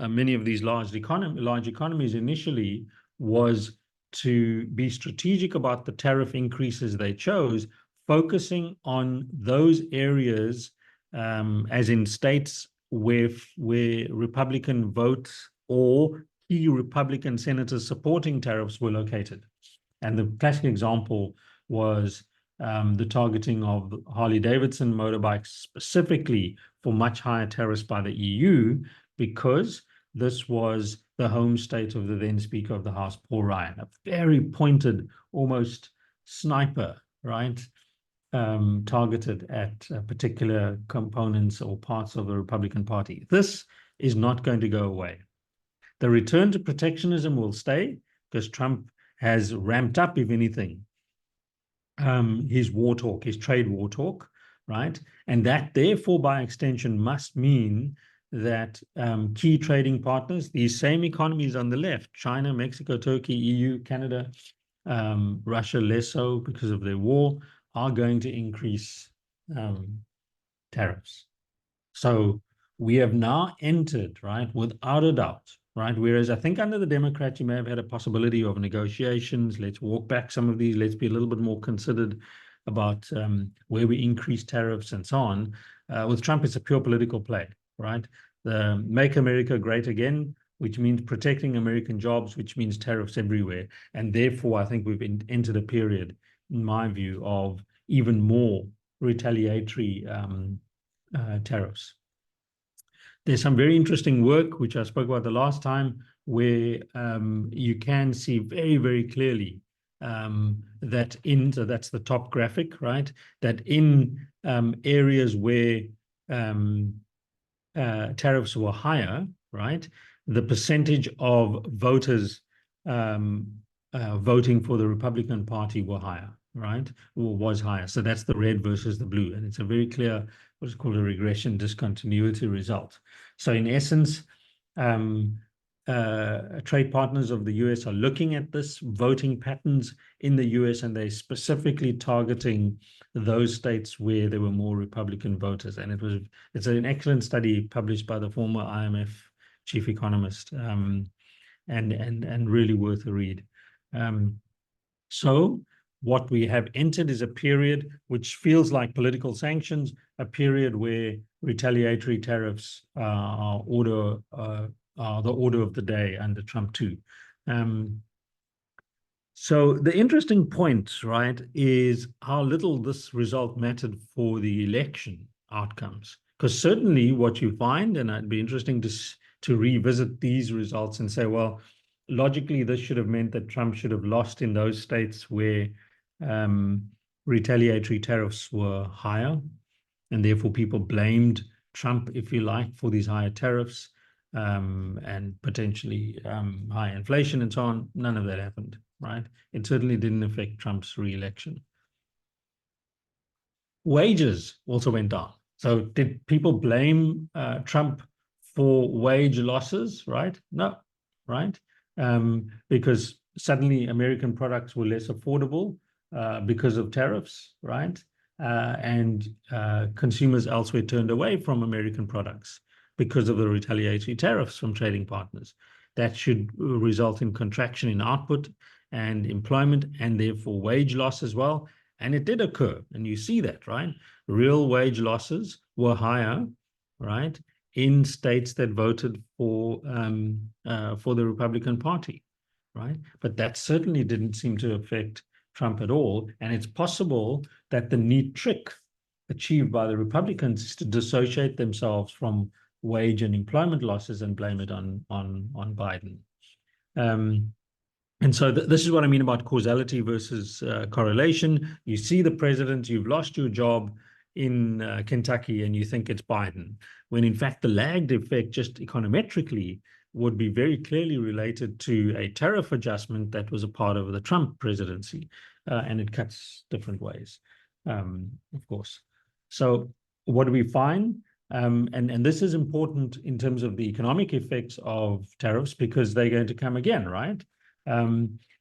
many of these large economies initially, was to be strategic about the tariff increases they chose, focusing on those areas, as in states where Republican votes or key Republican senators supporting tariffs were located. And the classic example was the targeting of Harley-Davidson motorbikes specifically for much higher tariffs by the EU, because this was the home state of the then Speaker of the House, Paul Ryan, a very pointed, almost sniper, right, targeted at particular components or parts of the Republican Party. This is not going to go away. The return to protectionism will stay because Trump has ramped up, if anything, his war talk, his trade war talk, right? And that, therefore, by extension, must mean that key trading partners, these same economies on the left, China, Mexico, Turkey, EU, Canada, Russia less so because of their war, are going to increase tariffs. So we have now entered, right, without a doubt, right? Whereas I think under the Democrats, you may have had a possibility of negotiations. Let's walk back some of these. Let's be a little bit more considered about where we increase tariffs and so on. With Trump, it's a pure political play, right? The Make America Great Again, which means protecting American jobs, which means tariffs everywhere. And therefore, I think we've entered a period, in my view, of even more retaliatory tariffs. There's some very interesting work, which I spoke about the last time, where you can see very, very clearly that so that's the top graphic, right? That in areas where tariffs were higher, right, the percentage of voters voting for the Republican Party were higher, right, or was higher. So that's the red versus the blue. And it's a very clear, what's called a regression discontinuity result. So in essence, trade partners of the US are looking at this voting patterns in the US, and they're specifically targeting those states where there were more Republican voters. And it's an excellent study published by the former IMF chief economist, and really worth a read. So what we have entered is a period which feels like political sanctions, a period where retaliatory tariffs are the order of the day under Trump too. So the interesting point, right, is how little this result mattered for the election outcomes. Because certainly what you find, and it'd be interesting to revisit these results and say, well, logically, this should have meant that Trump should have lost in those states where retaliatory tariffs were higher, and therefore people blamed Trump, if you like, for these higher tariffs and potentially high inflation and so on. None of that happened, right? It certainly didn't affect Trump's re-election. Wages also went down. So did people blame Trump for wage losses, right? No, right? Because suddenly American products were less affordable because of tariffs, right? And consumers elsewhere turned away from American products because of the retaliatory tariffs from trading partners. That should result in contraction in output and employment, and therefore wage loss as well. And it did occur, and you see that, right? Real wage losses were higher, right, in states that voted for the Republican Party, right? But that certainly didn't seem to affect Trump at all. And it's possible that the neat trick achieved by the Republicans is to dissociate themselves from wage and employment losses and blame it on Biden. And so this is what I mean about causality versus correlation. You see the president, you've lost your job in Kentucky, and you think it's Biden, when in fact the lagged effect just econometrically would be very clearly related to a tariff adjustment that was a part of the Trump presidency, and it cuts different ways, of course. So what do we find? And this is important in terms of the economic effects of tariffs, because they're going to come again, right?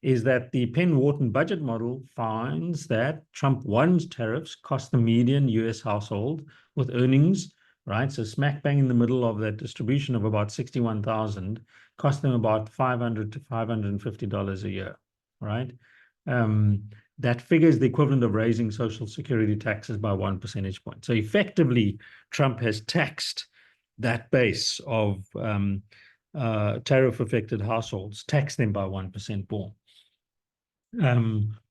Is that the Penn-Wharton budget model finds that Trump 1's tariffs cost the median US household with earnings, right, so smack bang in the middle of that distribution of about 61,000, cost them about $500 to $550 a year, right? That figures the equivalent of raising Social Security taxes by 1 percentage point. So effectively, Trump has taxed that base of tariff-affected households, taxed them by 1% more.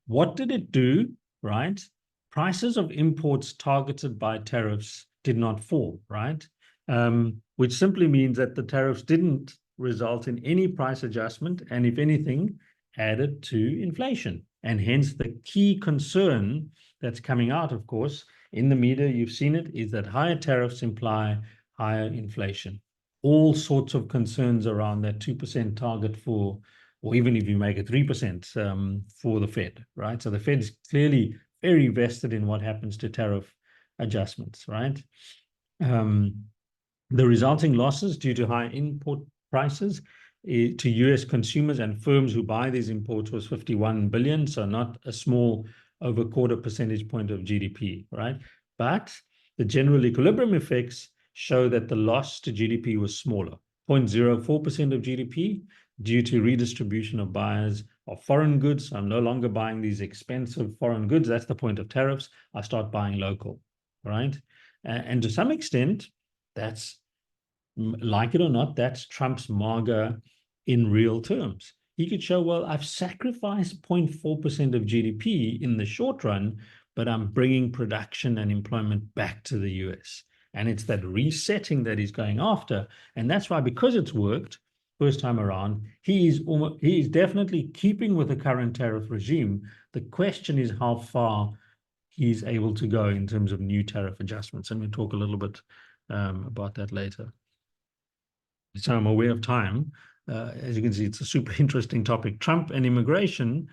What did it do, right? Prices of imports targeted by tariffs did not fall, right? which simply means that the tariffs didn't result in any price adjustment, and if anything, added to inflation. And hence the key concern that's coming out, of course, in the media, you've seen it, is that higher tariffs imply higher inflation. All sorts of concerns around that 2% target for, or even if you make it 3% for the Fed, right? So the Fed is clearly very vested in what happens to tariff adjustments, right? The resulting losses due to high import prices to US consumers and firms who buy these imports was 51 billion, so not a small over quarter percentage point of GDP, right? But the general equilibrium effects show that the loss to GDP was smaller, 0.04% of GDP due to redistribution of buyers of foreign goods. I'm no longer buying these expensive foreign goods. That's the point of tariffs. I start buying local, right? And to some extent, that's, like it or not, that's Trump's MAGA in real terms. He could show, well, I've sacrificed 0.4% of GDP in the short run, but I'm bringing production and employment back to the US. And it's that resetting that he's going after. And that's why, because it's worked first time around, he is definitely keeping with the current tariff regime. The question is how far he's able to go in terms of new tariff adjustments. And we'll talk a little bit about that later. So I'm aware of time. As you can see, it's a super interesting topic. Trump and immigration.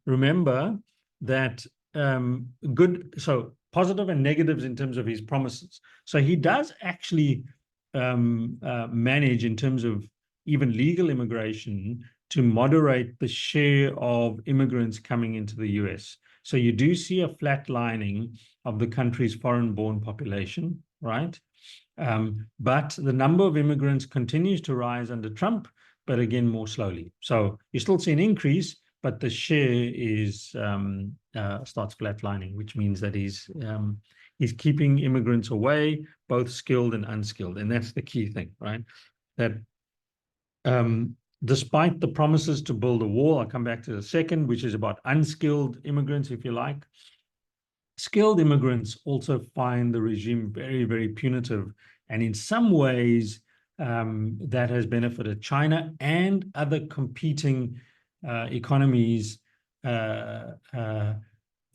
Remember that so positive and negatives in terms of his promises. So he does actually manage, in terms of even legal immigration, to moderate the share of immigrants coming into the US. So you do see a flatlining of the country's foreign-born population, right? But the number of immigrants continues to rise under Trump, but again, more slowly. So you still see an increase, but the share is starts flatlining, which means that he's keeping immigrants away, both skilled and unskilled. And that's the key thing, right? That despite the promises to build a wall, I'll come back to the second, which is about unskilled immigrants, if you like. Skilled immigrants also find the regime very, very punitive. And in some ways, that has benefited China and other competing economies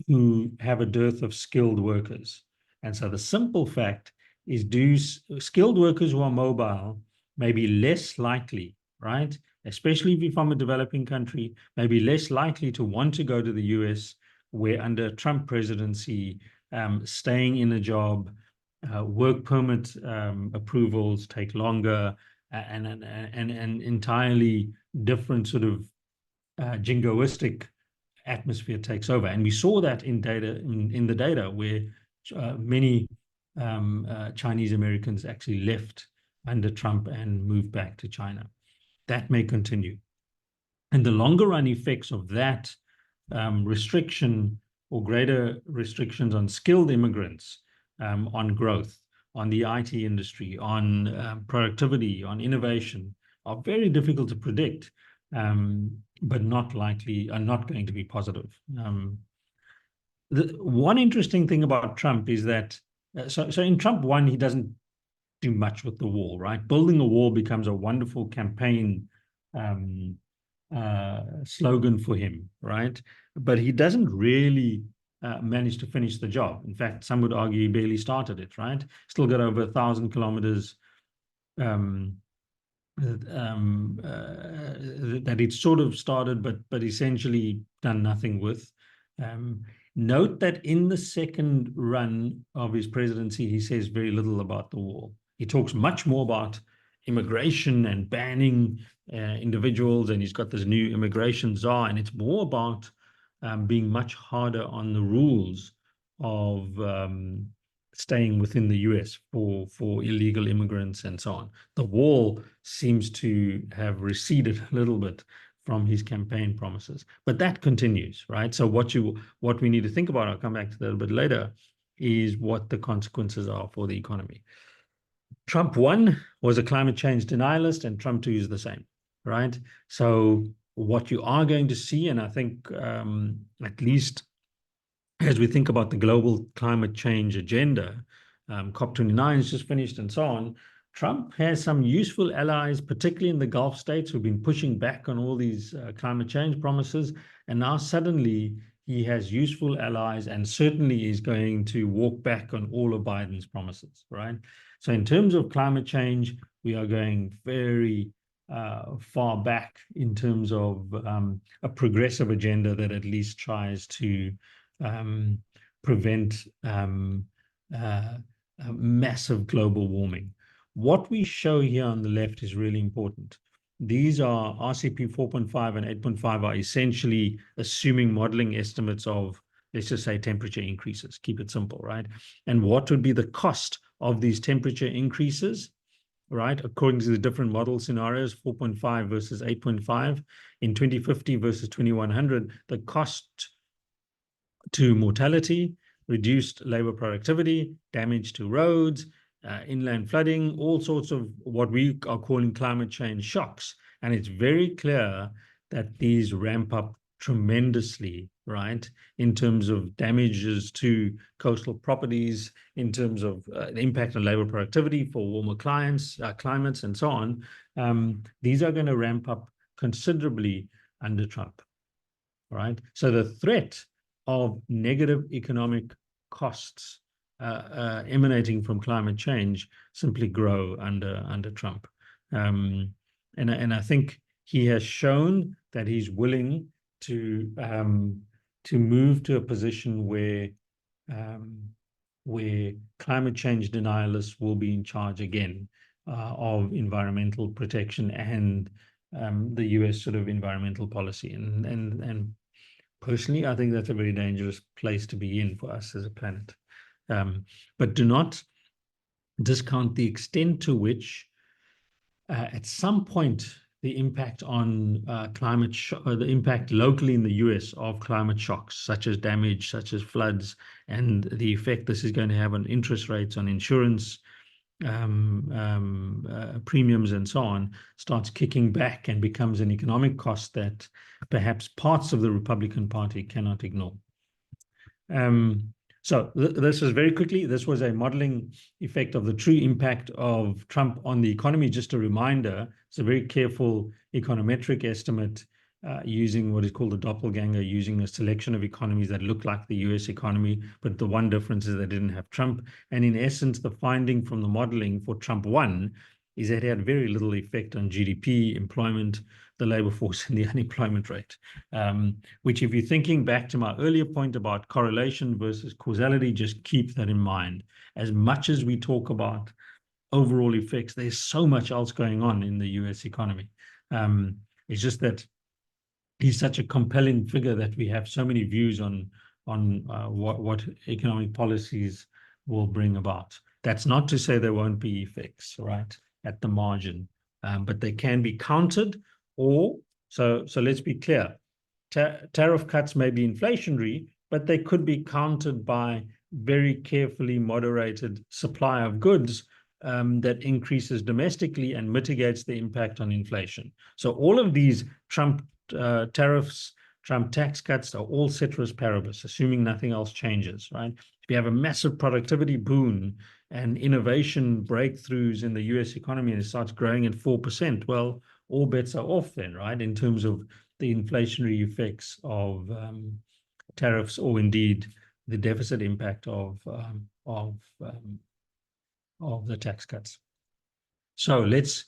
who have a dearth of skilled workers. And so the simple fact is, skilled workers who are mobile may be less likely, right, especially if you're from a developing country, may be less likely to want to go to the US, where under Trump presidency, staying in a job, work permit approvals take longer, and entirely different sort of jingoistic atmosphere takes over. And we saw that in the data where many Chinese Americans actually left under Trump and moved back to China. That may continue. And the longer run effects of that restriction, or greater restrictions on skilled immigrants, on growth, on the IT industry, on productivity, on innovation, are very difficult to predict, but not going to be positive. The one interesting thing about Trump is that, so in Trump 1, he doesn't do much with the wall, right? Building a wall becomes a wonderful campaign slogan for him, right? But he doesn't really manage to finish the job. In fact, some would argue he barely started it, right? Still got over 1,000 kilometers that he'd sort of started, but essentially done nothing with. Note that in the second run of his presidency, he says very little about the wall. He talks much more about immigration and banning individuals, and he's got this new immigration czar, and it's more about being much harder on the rules of staying within the US for illegal immigrants and so on. The wall seems to have receded a little bit from his campaign promises, but that continues, right? So what we need to think about, I'll come back to that a bit later, is what the consequences are for the economy. Trump 1 was a climate change denialist, and Trump 2 is the same, right? So what you are going to see, and I think at least as we think about the global climate change agenda, COP29 is just finished and so on, Trump has some useful allies, particularly in the Gulf states, who've been pushing back on all these climate change promises. And now suddenly he has useful allies and certainly is going to walk back on all of Biden's promises, right? So in terms of climate change, we are going very far back in terms of a progressive agenda that at least tries to prevent massive global warming. What we show here on the left is really important. These are RCP 4.5 and 8.5 are essentially assuming modeling estimates of, let's just say, temperature increases. Keep it simple, right? And what would be the cost of these temperature increases, right? According to the different model scenarios, 4.5 versus 8.5, in 2050 versus 2100, the cost to mortality, reduced labor productivity, damage to roads, inland flooding, all sorts of what we are calling climate change shocks. And it's very clear that these ramp up tremendously, right, in terms of damages to coastal properties, in terms of the impact on labor productivity for warmer climates, and so on. These are going to ramp up considerably under Trump, right? So the threat of negative economic costs emanating from climate change simply grow under Trump. And I think he has shown that he's willing to move to a position where climate change denialists will be in charge again of environmental protection and the US sort of environmental policy. And personally, I think that's a very dangerous place to be in for us as a planet. But do not discount the extent to which at some point the impact on the impact locally in the US of climate shocks, such as damage, such as floods, and the effect this is going to have on interest rates, on insurance premiums and so on, starts kicking back and becomes an economic cost that perhaps parts of the Republican Party cannot ignore. So this was very quickly, this was a modeling effect of the true impact of Trump on the economy. Just a reminder, it's a very careful econometric estimate using what is called a doppelganger, using a selection of economies that look like the US economy, but the one difference is they didn't have Trump. And in essence, the finding from the modeling for Trump 1 is that it had very little effect on GDP, employment, the labor force, and the unemployment rate, which, if you're thinking back to my earlier point about correlation versus causality, just keep that in mind. As much as we talk about overall effects, there's so much else going on in the US economy. It's just that he's such a compelling figure that we have so many views on what economic policies will bring about. That's not to say there won't be effects, right, at the margin, but they can be countered. Or, so let's be clear, tariff cuts may be inflationary, but they could be countered by very carefully moderated supply of goods that increases domestically and mitigates the impact on inflation. So all of these Trump tariffs, Trump tax cuts are all ceteris paribus, assuming nothing else changes, right? If you have a massive productivity boon and innovation breakthroughs in the US economy and it starts growing at 4%, well, all bets are off then, right, in terms of the inflationary effects of tariffs, or indeed the deficit impact of the tax cuts. So let's,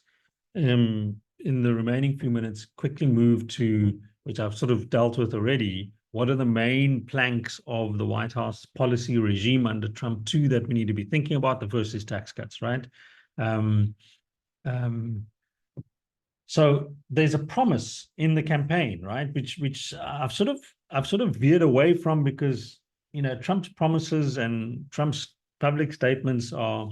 in the remaining few minutes, quickly move to, which I've sort of dealt with already, what are the main planks of the White House policy regime under Trump 2 that we need to be thinking about? The first is tax cuts, right? So there's a promise in the campaign, right, which I've sort of veered away from, because Trump's promises and Trump's public statements are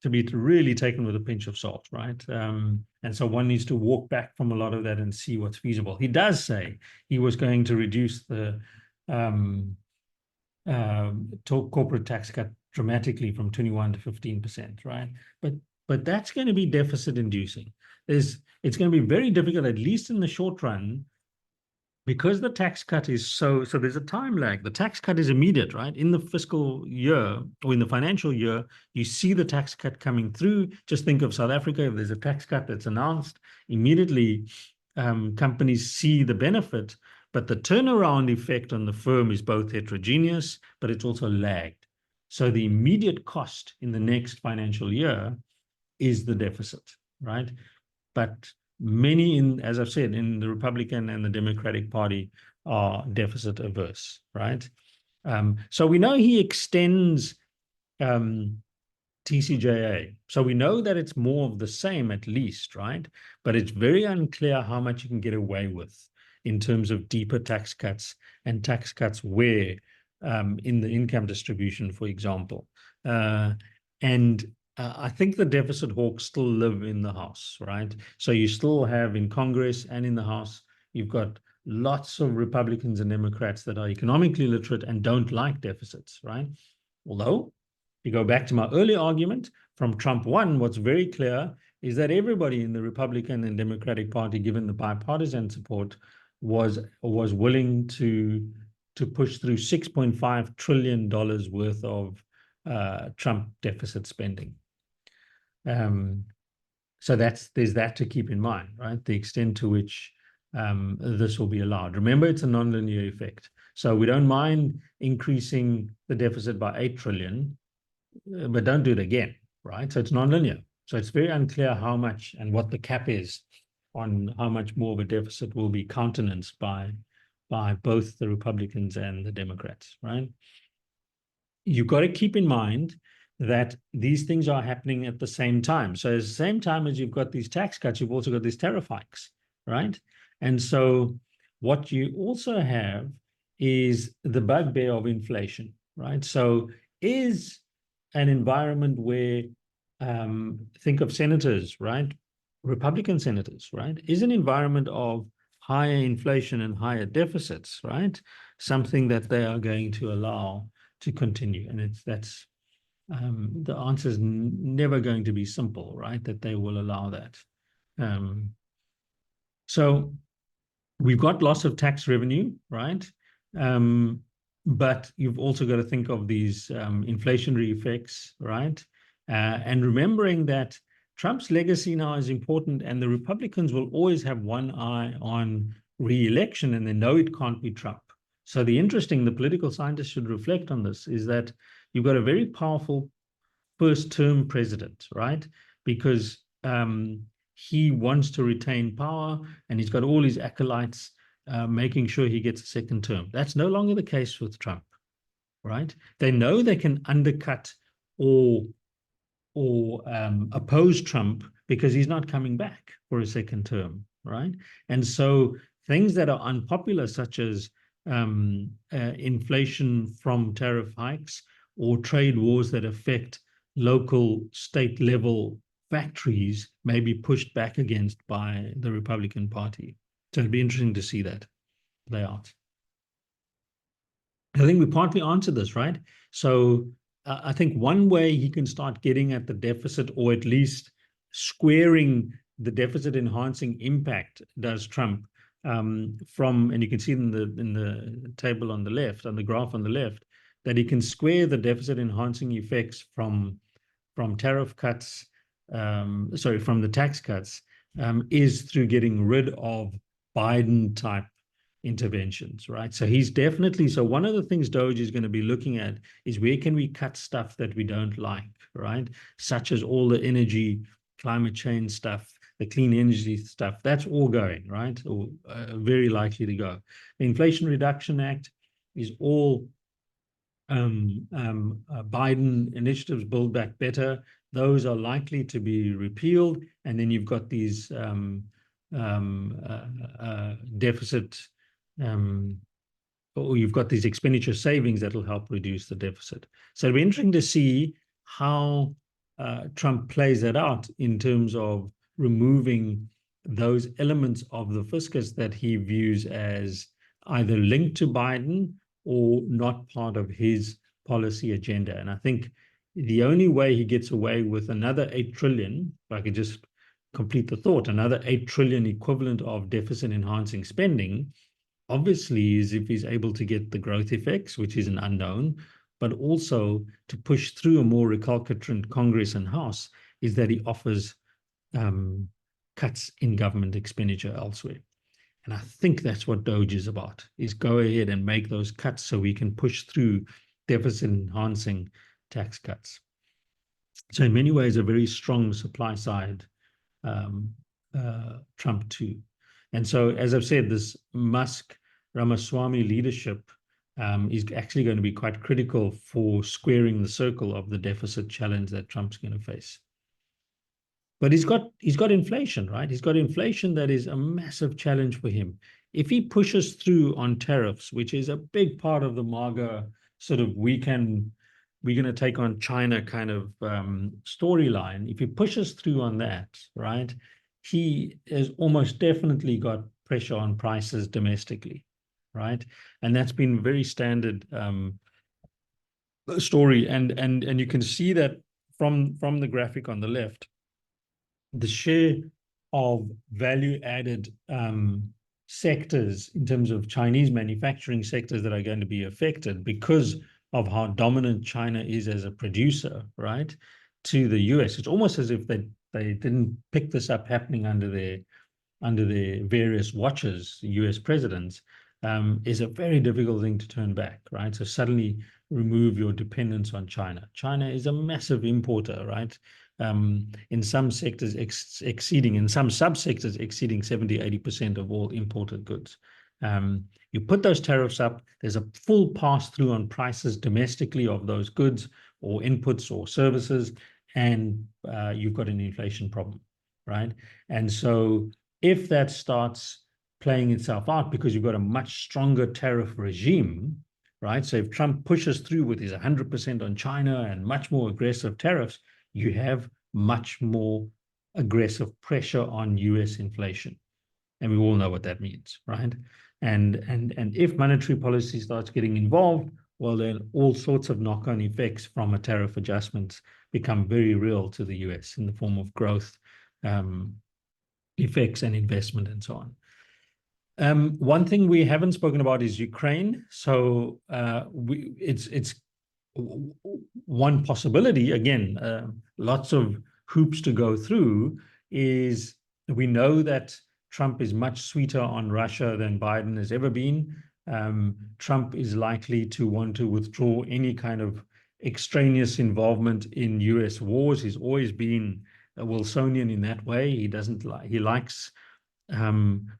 to be really taken with a pinch of salt, right? And so one needs to walk back from a lot of that and see what's feasible. He does say he was going to reduce the corporate tax cut dramatically from 21 to 15%, right? But that's going to be deficit inducing. It's going to be very difficult, at least in the short run, because the tax cut is so there's a time lag. The tax cut is immediate, right? In the fiscal year or in the financial year, you see the tax cut coming through. Just think of South Africa. If there's a tax cut that's announced, immediately companies see the benefit, but the turnaround effect on the firm is both heterogeneous, but it's also lagged. So the immediate cost in the next financial year is the deficit, right? But many, as I've said, in the Republican and the Democratic Party are deficit averse, right? So we know he extends TCJA. So we know that it's more of the same at least, right? But it's very unclear how much you can get away with in terms of deeper tax cuts and tax cuts where in the income distribution, for example. I think the deficit hawks still live in the House, right? So you still have in Congress and in the House, you've got lots of Republicans and Democrats that are economically literate and don't like deficits, right? Although, if you go back to my earlier argument, from Trump 1, what's very clear is that everybody in the Republican and Democratic Party, given the bipartisan support, was willing to push through $6.5 trillion worth of Trump deficit spending. So there's that to keep in mind, right? The extent to which this will be allowed. Remember, it's a nonlinear effect. So we don't mind increasing the deficit by 8 trillion, but don't do it again, right? So it's nonlinear. So it's very unclear how much and what the cap is on how much more of a deficit will be countenanced by both the Republicans and the Democrats, right? You've got to keep in mind that these things are happening at the same time. So at the same time as you've got these tax cuts, you've also got these tariff hikes, right? And so what you also have is the bugbear of inflation, right? So is an environment where, think of senators, right? Republican senators, right? Is an environment of higher inflation and higher deficits, right? Something that they are going to allow to continue. And that's the answer is never going to be simple, right? That they will allow that. So we've got loss of tax revenue, right? But you've also got to think of these inflationary effects, right? And remembering that Trump's legacy now is important, and the Republicans will always have one eye on re-election, and they know it can't be Trump. So the political scientists should reflect on this, is that you've got a very powerful first-term president, right? Because he wants to retain power, and he's got all his acolytes making sure he gets a second term. That's no longer the case with Trump, right? They know they can undercut or oppose Trump because he's not coming back for a second term, right? And so things that are unpopular, such as inflation from tariff hikes or trade wars that affect local state level factories, may be pushed back against by the Republican Party. So it'd be interesting to see that play out. I think we partly answered this, right? So I think one way he can start getting at the deficit, or at least squaring the deficit enhancing impact, does Trump, and you can see in the table on the left, on the graph on the left, that he can square the deficit enhancing effects from tariff cuts, from the tax cuts, is through getting rid of Biden type interventions, right? So one of the things Doge is going to be looking at is where can we cut stuff that we don't like, right? Such as all the energy, climate change stuff, the clean energy stuff, that's all going, right? Or very likely to go. The Inflation Reduction Act is all Biden initiatives, Build Back Better. Those are likely to be repealed. And then you've got these deficit, or you've got these expenditure savings that will help reduce the deficit. So it'll be interesting to see how Trump plays that out in terms of removing those elements of the fiscus that he views as either linked to Biden or not part of his policy agenda. And I think the only way he gets away with another 8 trillion, if I could just complete the thought, another 8 trillion equivalent of deficit enhancing spending, obviously is if he's able to get the growth effects, which is an unknown, but also to push through a more recalcitrant Congress and House, is that he offers cuts in government expenditure elsewhere. And I think that's what Doge is about, is go ahead and make those cuts so we can push through deficit enhancing tax cuts. So in many ways, a very strong supply side Trump too. And so, as I've said, this Musk-Ramaswamy leadership is actually going to be quite critical for squaring the circle of the deficit challenge that Trump's going to face. But he's got inflation, right? He's got inflation that is a massive challenge for him. If he pushes through on tariffs, which is a big part of the MAGA sort of we're going to take on China kind of storyline, if he pushes through on that, right, he has almost definitely got pressure on prices domestically, right? And that's been very standard story. And you can see that from the graphic on the left, the share of value-added sectors in terms of Chinese manufacturing sectors that are going to be affected because of how dominant China is as a producer, right, to the US. It's almost as if they didn't pick this up happening under their various watches, US presidents, is a very difficult thing to turn back, right? So suddenly remove your dependence on China. China is a massive importer, right? In some sectors in some subsectors exceeding 70-80% of all imported goods. You put those tariffs up, there's a full pass through on prices domestically of those goods or inputs or services, and you've got an inflation problem, right? And so if that starts playing itself out because you've got a much stronger tariff regime, right? So if Trump pushes through with his 100% on China and much more aggressive tariffs, you have much more aggressive pressure on US inflation. And we all know what that means, right? And if monetary policy starts getting involved, well, then all sorts of knock-on effects from a tariff adjustment become very real to the US in the form of growth effects and investment and so on. One thing we haven't spoken about is Ukraine. So it's one possibility, again, lots of hoops to go through, is we know that Trump is much sweeter on Russia than Biden has ever been. Trump is likely to want to withdraw any kind of extraneous involvement in US wars. He's always been a Wilsonian in that way. He likes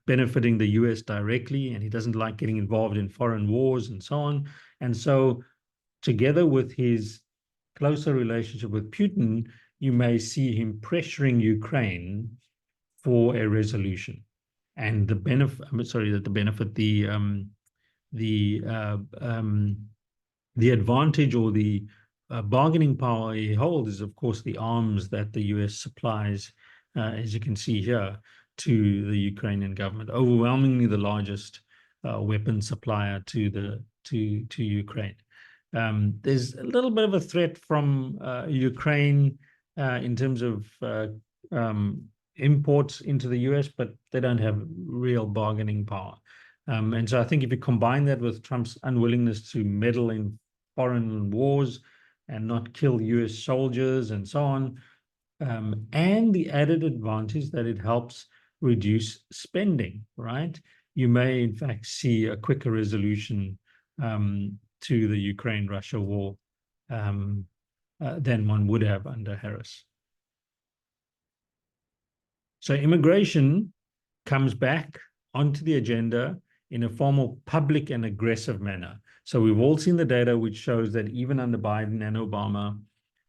benefiting the US directly, and he doesn't like getting involved in foreign wars and so on. And so together with his closer relationship with Putin, you may see him pressuring Ukraine for a resolution. And the advantage or the bargaining power he holds is, of course, the arms that the US supplies, as you can see here, to the Ukrainian government, overwhelmingly the largest weapon supplier to Ukraine. There's a little bit of a threat from Ukraine in terms of imports into the US, but they don't have real bargaining power. And so I think if you combine that with Trump's unwillingness to meddle in foreign wars and not kill US soldiers and so on, and the added advantage that it helps reduce spending, right? You may, in fact, see a quicker resolution to the Ukraine-Russia war than one would have under Harris. So immigration comes back onto the agenda in a far more public and aggressive manner. So we've all seen the data which shows that even under Biden and Obama,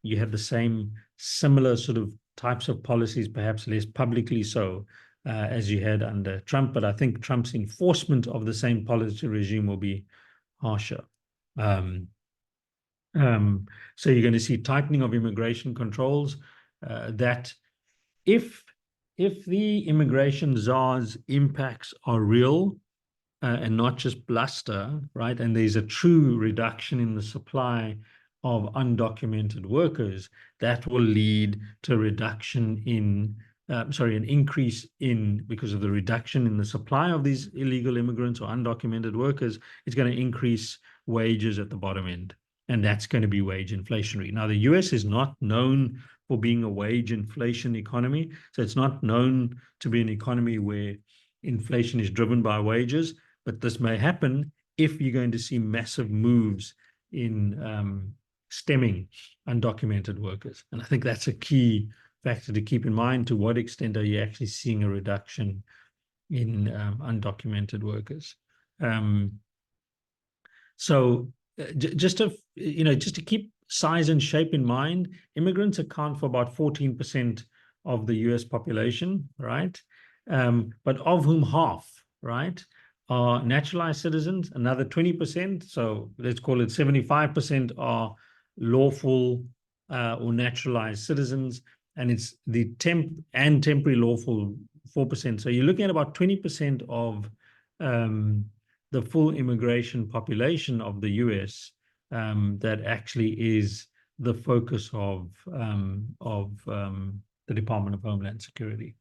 you have the same similar sort of types of policies, perhaps less publicly so, as you had under Trump. But I think Trump's enforcement of the same policy regime will be harsher. So you're going to see tightening of immigration controls, that if the immigration czar's impacts are real and not just bluster, right, and there's a true reduction in the supply of undocumented workers, that will lead to a reduction in an increase in, because of the reduction in the supply of these illegal immigrants or undocumented workers, it's going to increase wages at the bottom end. And that's going to be wage inflationary. Now, the US is not known for being a wage inflation economy. So it's not known to be an economy where inflation is driven by wages, but this may happen if you're going to see massive moves in stemming undocumented workers. And I think that's a key factor to keep in mind. To what extent are you actually seeing a reduction in undocumented workers? Just to keep size and shape in mind, immigrants account for about 14% of the US population, right? But of whom half, right, are naturalized citizens, another 20%, so let's call it 75% are lawful or naturalized citizens, and it's the temporary lawful 4%. So you're looking at about 20% of the full immigration population of the US that actually is the focus of the Department of Homeland Security.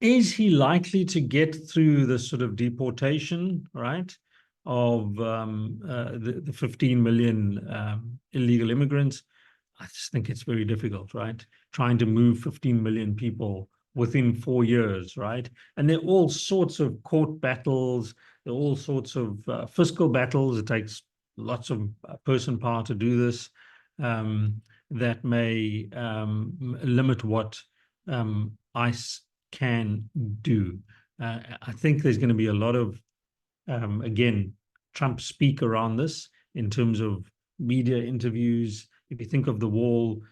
Is he likely to get through the sort of deportation, right, of the 15 million illegal immigrants? I just think it's very difficult, right? Trying to move 15 million people within 4 years, right? And there are all sorts of court battles, there are all sorts of fiscal battles. It takes lots of person power to do this, that may limit what ICE can do. I think there's going to be a lot of, again, Trump speak around this in terms of media interviews. If you think of the wall,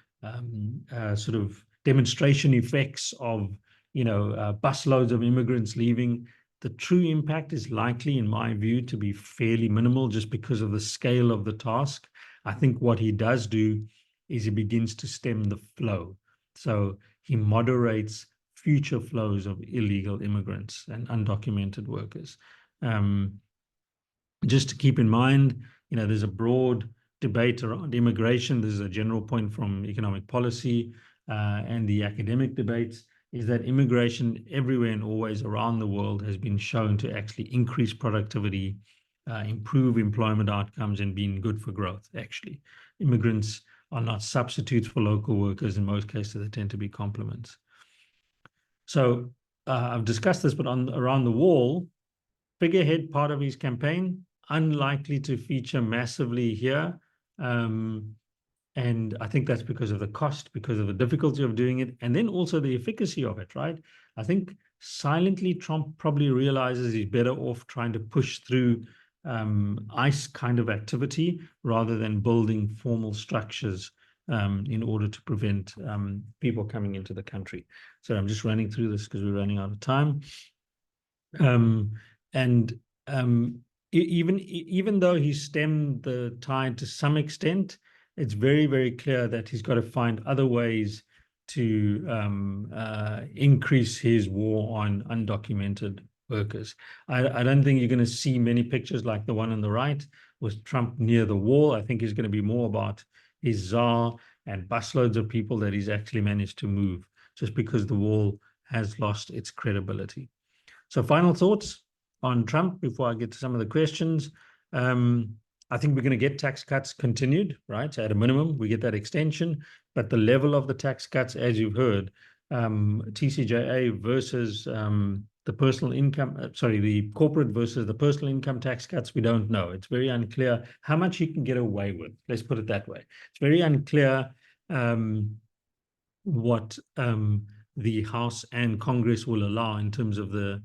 sort of demonstration effects of, busloads of immigrants leaving, the true impact is likely, in my view, to be fairly minimal just because of the scale of the task. I think what he does do is he begins to stem the flow. So he moderates future flows of illegal immigrants and undocumented workers. Just to keep in mind, there's a broad debate around immigration. This is a general point from economic policy and the academic debates, is that immigration everywhere and always around the world has been shown to actually increase productivity, improve employment outcomes, and being good for growth, actually. Immigrants are not substitutes for local workers. In most cases, they tend to be complements. So I've discussed this, but around the wall, figurehead part of his campaign, unlikely to feature massively here. And I think that's because of the cost, because of the difficulty of doing it, and then also the efficacy of it, right? I think silently Trump probably realizes he's better off trying to push through ICE kind of activity rather than building formal structures in order to prevent people coming into the country. So I'm just running through this because we're running out of time. Even though he stemmed the tide to some extent, it's very, very clear that he's got to find other ways to increase his war on undocumented workers. I don't think you're going to see many pictures like the one on the right with Trump near the wall. I think he's going to be more about his czar and busloads of people that he's actually managed to move, just because the wall has lost its credibility. So final thoughts on Trump before I get to some of the questions. I think we're going to get tax cuts continued, right? So at a minimum, we get that extension, but the level of the tax cuts, as you've heard, TCJA versus the personal income, the corporate versus the personal income tax cuts, we don't know. It's very unclear how much you can get away with. Let's put it that way. It's very unclear what the House and Congress will allow in terms of the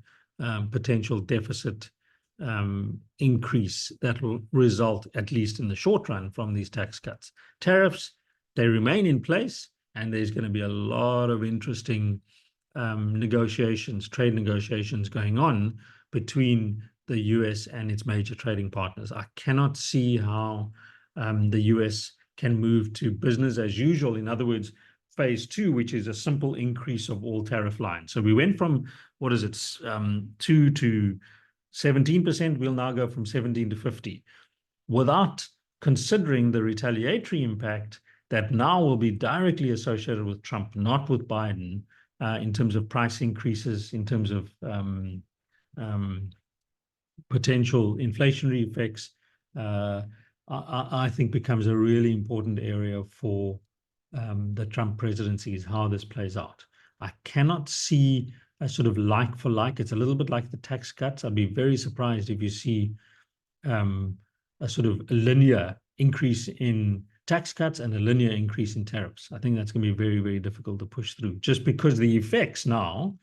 potential deficit increase that will result, at least in the short run, from these tax cuts. Tariffs, they remain in place, and there's going to be a lot of interesting negotiations, trade negotiations going on between the US and its major trading partners. I cannot see how the US can move to business as usual. In other words, phase 2, which is a simple increase of all tariff lines. So we went from, 2 to 17%, we'll now go from 17 to 50, without considering the retaliatory impact that now will be directly associated with Trump, not with Biden, in terms of price increases, in terms of potential inflationary effects, I think becomes a really important area for the Trump presidency, is how this plays out. I cannot see a sort of like for like. It's a little bit like the tax cuts. I'd be very surprised if you see a sort of a linear increase in tax cuts and a linear increase in tariffs. I think that's going to be very, very difficult to push through, just because the effects now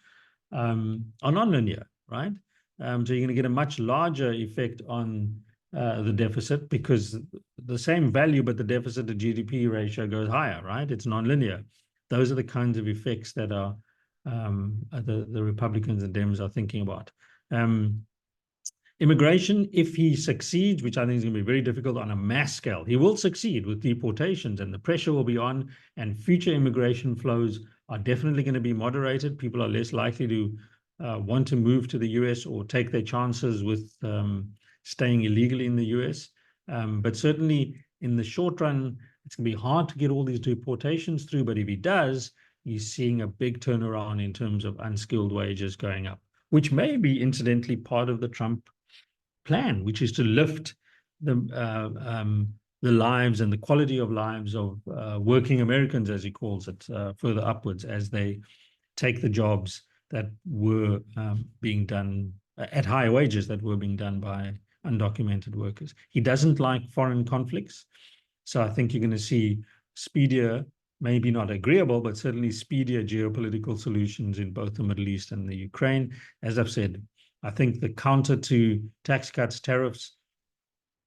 are non-linear, right? So you're going to get a much larger effect on the deficit, because the same value, but the deficit to GDP ratio goes higher, right? It's non-linear. Those are the kinds of effects that are the Republicans and Dems are thinking about. Immigration, if he succeeds, which I think is going to be very difficult on a mass scale, he will succeed with deportations, and the pressure will be on, and future immigration flows are definitely going to be moderated. People are less likely to want to move to the US or take their chances with staying illegally in the US. But certainly in the short run, it's going to be hard to get all these deportations through. But if he does, he's seeing a big turnaround in terms of unskilled wages going up, which may be incidentally part of the Trump plan, which is to lift the lives and the quality of lives of working Americans, as he calls it, further upwards as they take the jobs that were being done at higher wages that were being done by undocumented workers. He doesn't like foreign conflicts. So I think you're going to see speedier, maybe not agreeable, but certainly speedier geopolitical solutions in both the Middle East and the Ukraine. As I've said, I think the counter to tax cuts, tariffs,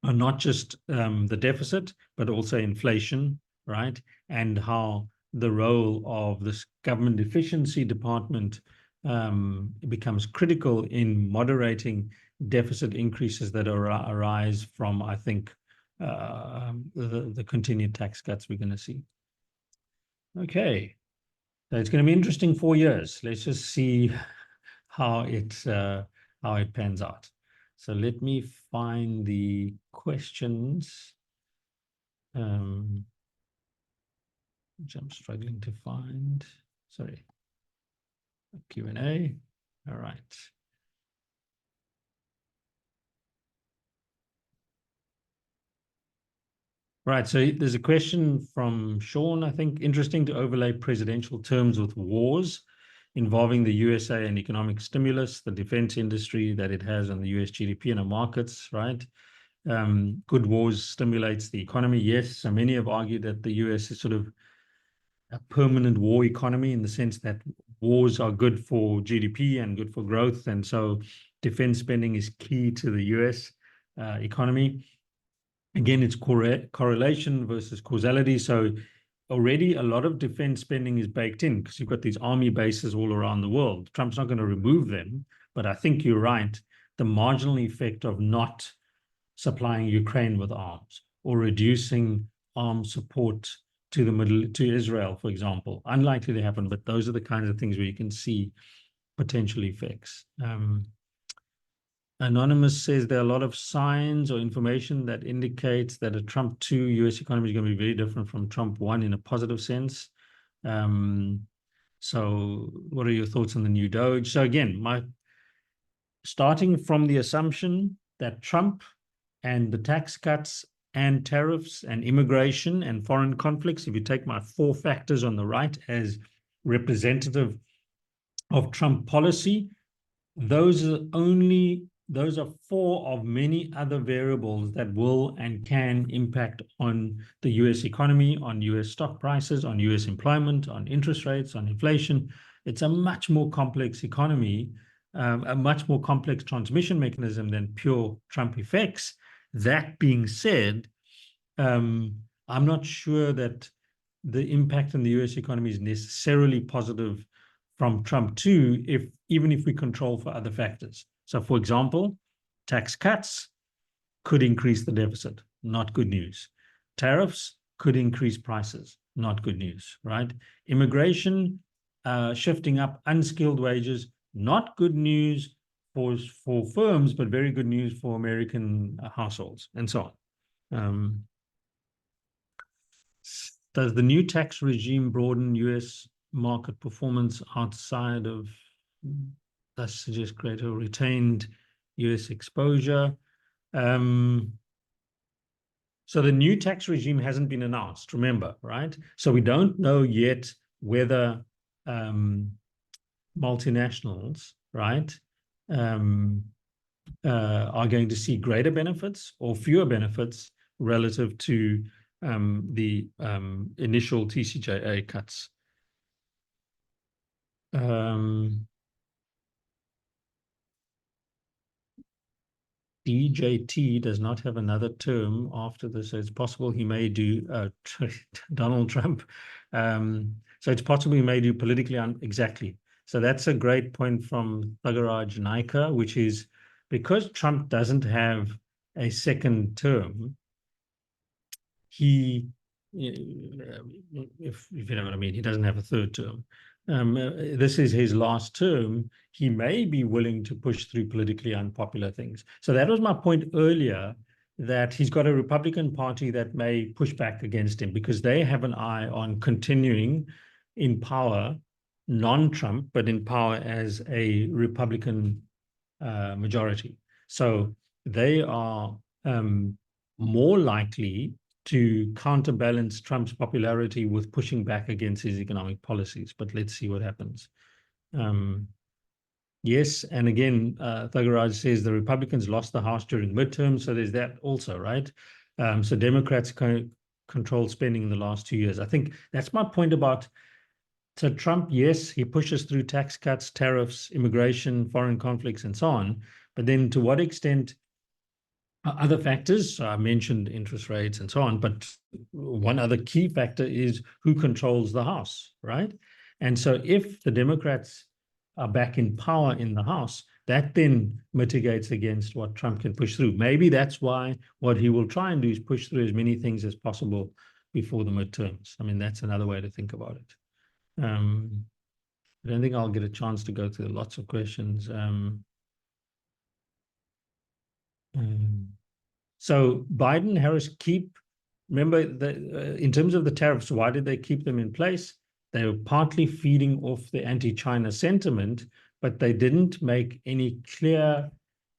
are not just the deficit, but also inflation, right? And how the role of this government efficiency department becomes critical in moderating deficit increases that arise from, I think, the continued tax cuts we're going to see. Okay, so it's going to be interesting 4 years. Let's just see how it pans out. So let me find the questions, which I'm struggling to find. Sorry, Q&A. All right. Right, so there's a question from Sean, I think. Interesting to overlay presidential terms with wars involving the USA and economic stimulus, the defense industry that it has on the US GDP and our markets, right? Good wars stimulates the economy. Yes, so many have argued that the US is sort of a permanent war economy, in the sense that wars are good for GDP and good for growth. And so defense spending is key to the US economy. Again, it's correlation versus causality. So already a lot of defense spending is baked in, because you've got these army bases all around the world. Trump's not going to remove them, but I think you're right. The marginal effect of not supplying Ukraine with arms or reducing arms support to Israel, for example, unlikely to happen, but those are the kinds of things where you can see potential effects. Anonymous says there are a lot of signs or information that indicates that a Trump 2 US economy is going to be very different from Trump 1 in a positive sense. So what are your thoughts on the new Doge? So again, starting from the assumption that Trump and the tax cuts and tariffs and immigration and foreign conflicts, if you take my 4 factors on the right as representative of Trump policy, those are 4 of many other variables that will and can impact on the US economy, on US stock prices, on US employment, on interest rates, on inflation. It's a much more complex economy, a much more complex transmission mechanism than pure Trump effects. That being said, I'm not sure that the impact on the US economy is necessarily positive from Trump 2, even if we control for other factors. So, for example, tax cuts could increase the deficit, not good news. Tariffs could increase prices, not good news, right? Immigration, shifting up unskilled wages, not good news for firms, but very good news for American households, and so on. does the new tax regime broaden US market performance outside of, thus suggest greater retained US exposure? So the new tax regime hasn't been announced, remember, right? So we don't know yet whether multinationals, right, are going to see greater benefits or fewer benefits relative to the initial TCJA cuts. DJT does not have another term after this, so it's possible he may do Donald Trump. So it's possible he may do politically exactly. So that's a great point from Thagaraj Naika, which is because Trump doesn't have a second term, he, if you know what I mean, he doesn't have a third term. This is his last term. He may be willing to push through politically unpopular things. So that was my point earlier, that he's got a Republican Party that may push back against him because they have an eye on continuing in power, non-Trump, but in power as a Republican majority. So they are more likely to counterbalance Trump's popularity with pushing back against his economic policies. But let's see what happens. Yes, and again, Thagaraj says the Republicans lost the House during midterms, so there's that also, right? So Democrats controlled spending in the last 2 years. I think that's my point about, so Trump, yes, he pushes through tax cuts, tariffs, immigration, foreign conflicts, and so on. But then to what extent other factors, I mentioned interest rates and so on, but one other key factor is who controls the House, right? And so if the Democrats are back in power in the House, that then mitigates against what Trump can push through. Maybe that's why what he will try and do is push through as many things as possible before the midterms. I mean, that's another way to think about it. I don't think I'll get a chance to go through lots of questions. So Biden, Harris remember that in terms of the tariffs, why did they keep them in place? They were partly feeding off the anti-China sentiment, but they didn't make any clear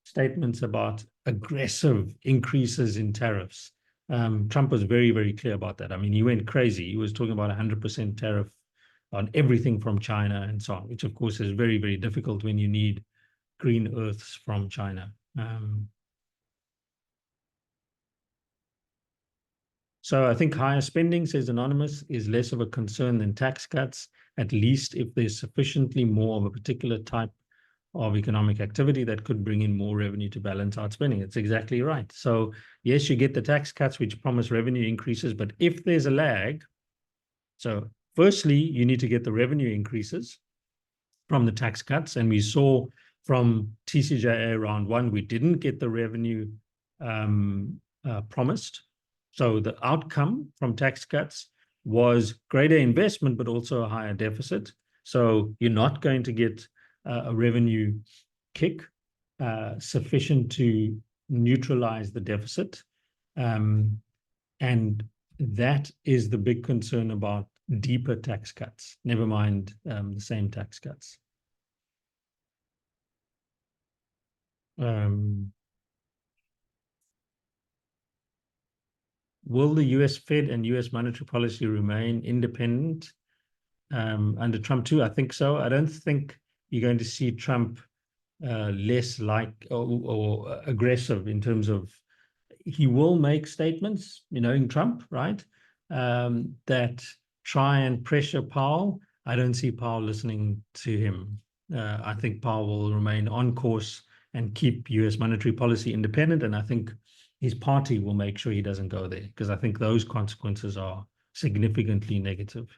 statements about aggressive increases in tariffs. Trump was very, very clear about that. I mean, he went crazy. He was talking about 100% tariff on everything from China and so on, which of course is very, very difficult when you need green earths from China. So I think higher spending, says Anonymous, is less of a concern than tax cuts, at least if there's sufficiently more of a particular type of economic activity that could bring in more revenue to balance out spending. It's exactly right. So yes, you get the tax cuts, which promise revenue increases, but if there's a lag, so firstly, you need to get the revenue increases from the tax cuts. And we saw from TCJA round one, we didn't get the revenue promised. So the outcome from tax cuts was greater investment, but also a higher deficit. So you're not going to get a revenue kick sufficient to neutralize the deficit. And that is the big concern about deeper tax cuts, never mind the same tax cuts. Will the US Fed and US monetary policy remain independent under Trump too? I think so. I don't think you're going to see Trump less like or aggressive in terms of, he will make statements, in Trump, right, that try and pressure Powell. I don't see Powell listening to him. I think Powell will remain on course and keep US monetary policy independent. And I think his party will make sure he doesn't go there, because I think those consequences are significantly negative.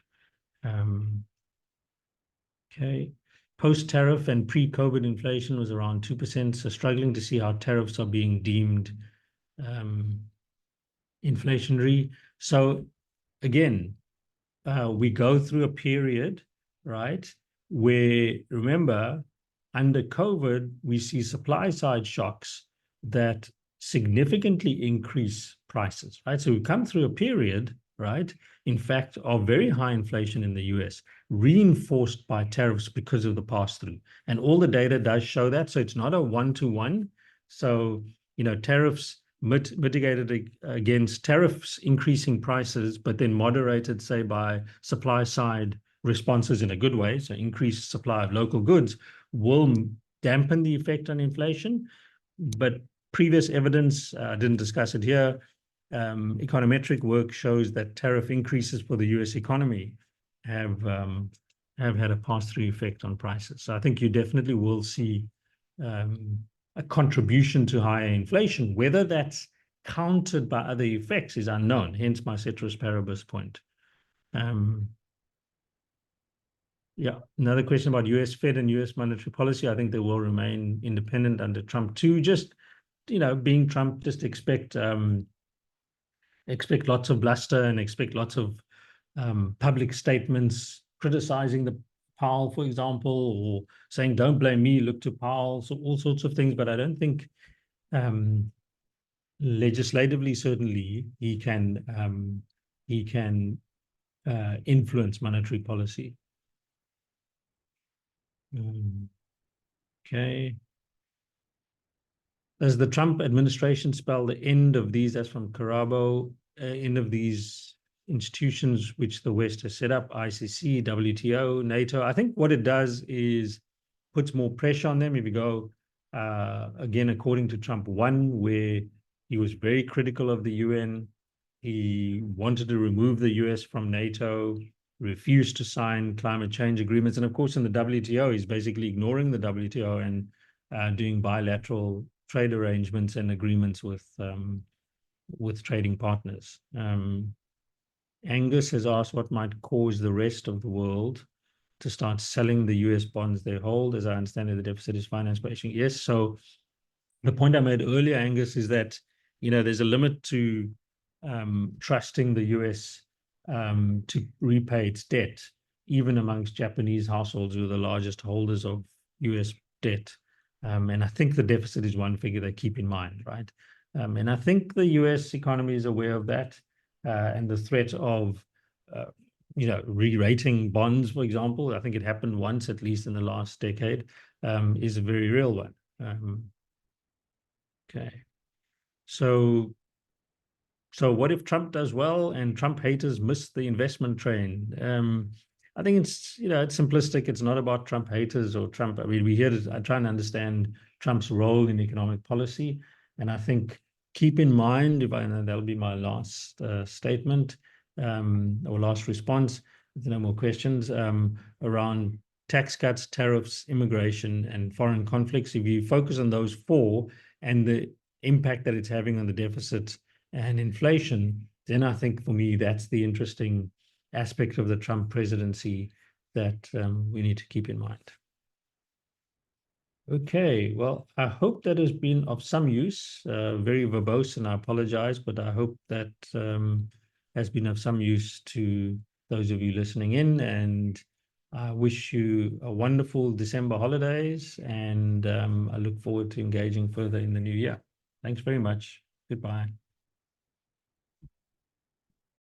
Okay. Post-tariff and pre-COVID inflation was around 2%. So struggling to see how tariffs are being deemed inflationary. So again, we go through a period, right, where, remember, under COVID, we see supply side shocks that significantly increase prices, right? So we come through a period right, in fact, are very high inflation in the US, reinforced by tariffs because of the pass-through. And all the data does show that. So it's not a one-to-one. So, tariffs mitigated against tariffs increasing prices, but then moderated, say, by supply side responses in a good way. So increased supply of local goods will dampen the effect on inflation. But previous evidence, I didn't discuss it here, econometric work shows that tariff increases for the US economy have had a pass-through effect on prices. So I think you definitely will see a contribution to higher inflation. Whether that's countered by other effects is unknown, hence my ceteris paribus point. Yeah, another question about US Fed and US monetary policy. I think they will remain independent under Trump too. Just, being Trump, just expect lots of bluster and expect lots of public statements criticizing the Powell, for example, or saying, don't blame me, look to Powell, so all sorts of things. But I don't think legislatively, certainly, he can influence monetary policy. Okay. Does the Trump administration spell the end of these, that's from Carabo, end of these institutions which the West has set up, ICC, WTO, NATO? I think what it does is puts more pressure on them. If you go, again, according to Trump 1, where he was very critical of the UN, he wanted to remove the US from NATO, refused to sign climate change agreements. And of course, in the WTO, he's basically ignoring the WTO and doing bilateral trade arrangements and agreements with trading partners. Angus has asked what might cause the rest of the world to start selling the US bonds they hold. As I understand it, the deficit is financed by issuing. Yes. So the point I made earlier, Angus, is that there's a limit to trusting the US to repay its debt, even amongst Japanese households who are the largest holders of US debt. And I think the deficit is one figure they keep in mind, right? And I think the US economy is aware of that, and the threat of, re-rating bonds, for example. I think it happened once, at least in the last decade, is a very real one. Okay. So what if Trump does well and Trump haters miss the investment train? I think it's, it's simplistic. It's not about Trump haters or Trump. I mean, I try and understand Trump's role in economic policy. And I think keep in mind, that'll be my last statement or last response, if no more questions, around tax cuts, tariffs, immigration, and foreign conflicts. If you focus on those four and the impact that it's having on the deficit and inflation, then I think for me, that's the interesting aspect of the Trump presidency that we need to keep in mind. Okay, well, I hope that has been of some use, very verbose, and I apologize, but I hope that has been of some use to those of you listening in, and I wish you a wonderful December holidays, and I look forward to engaging further in the new year. Thanks very much. Goodbye.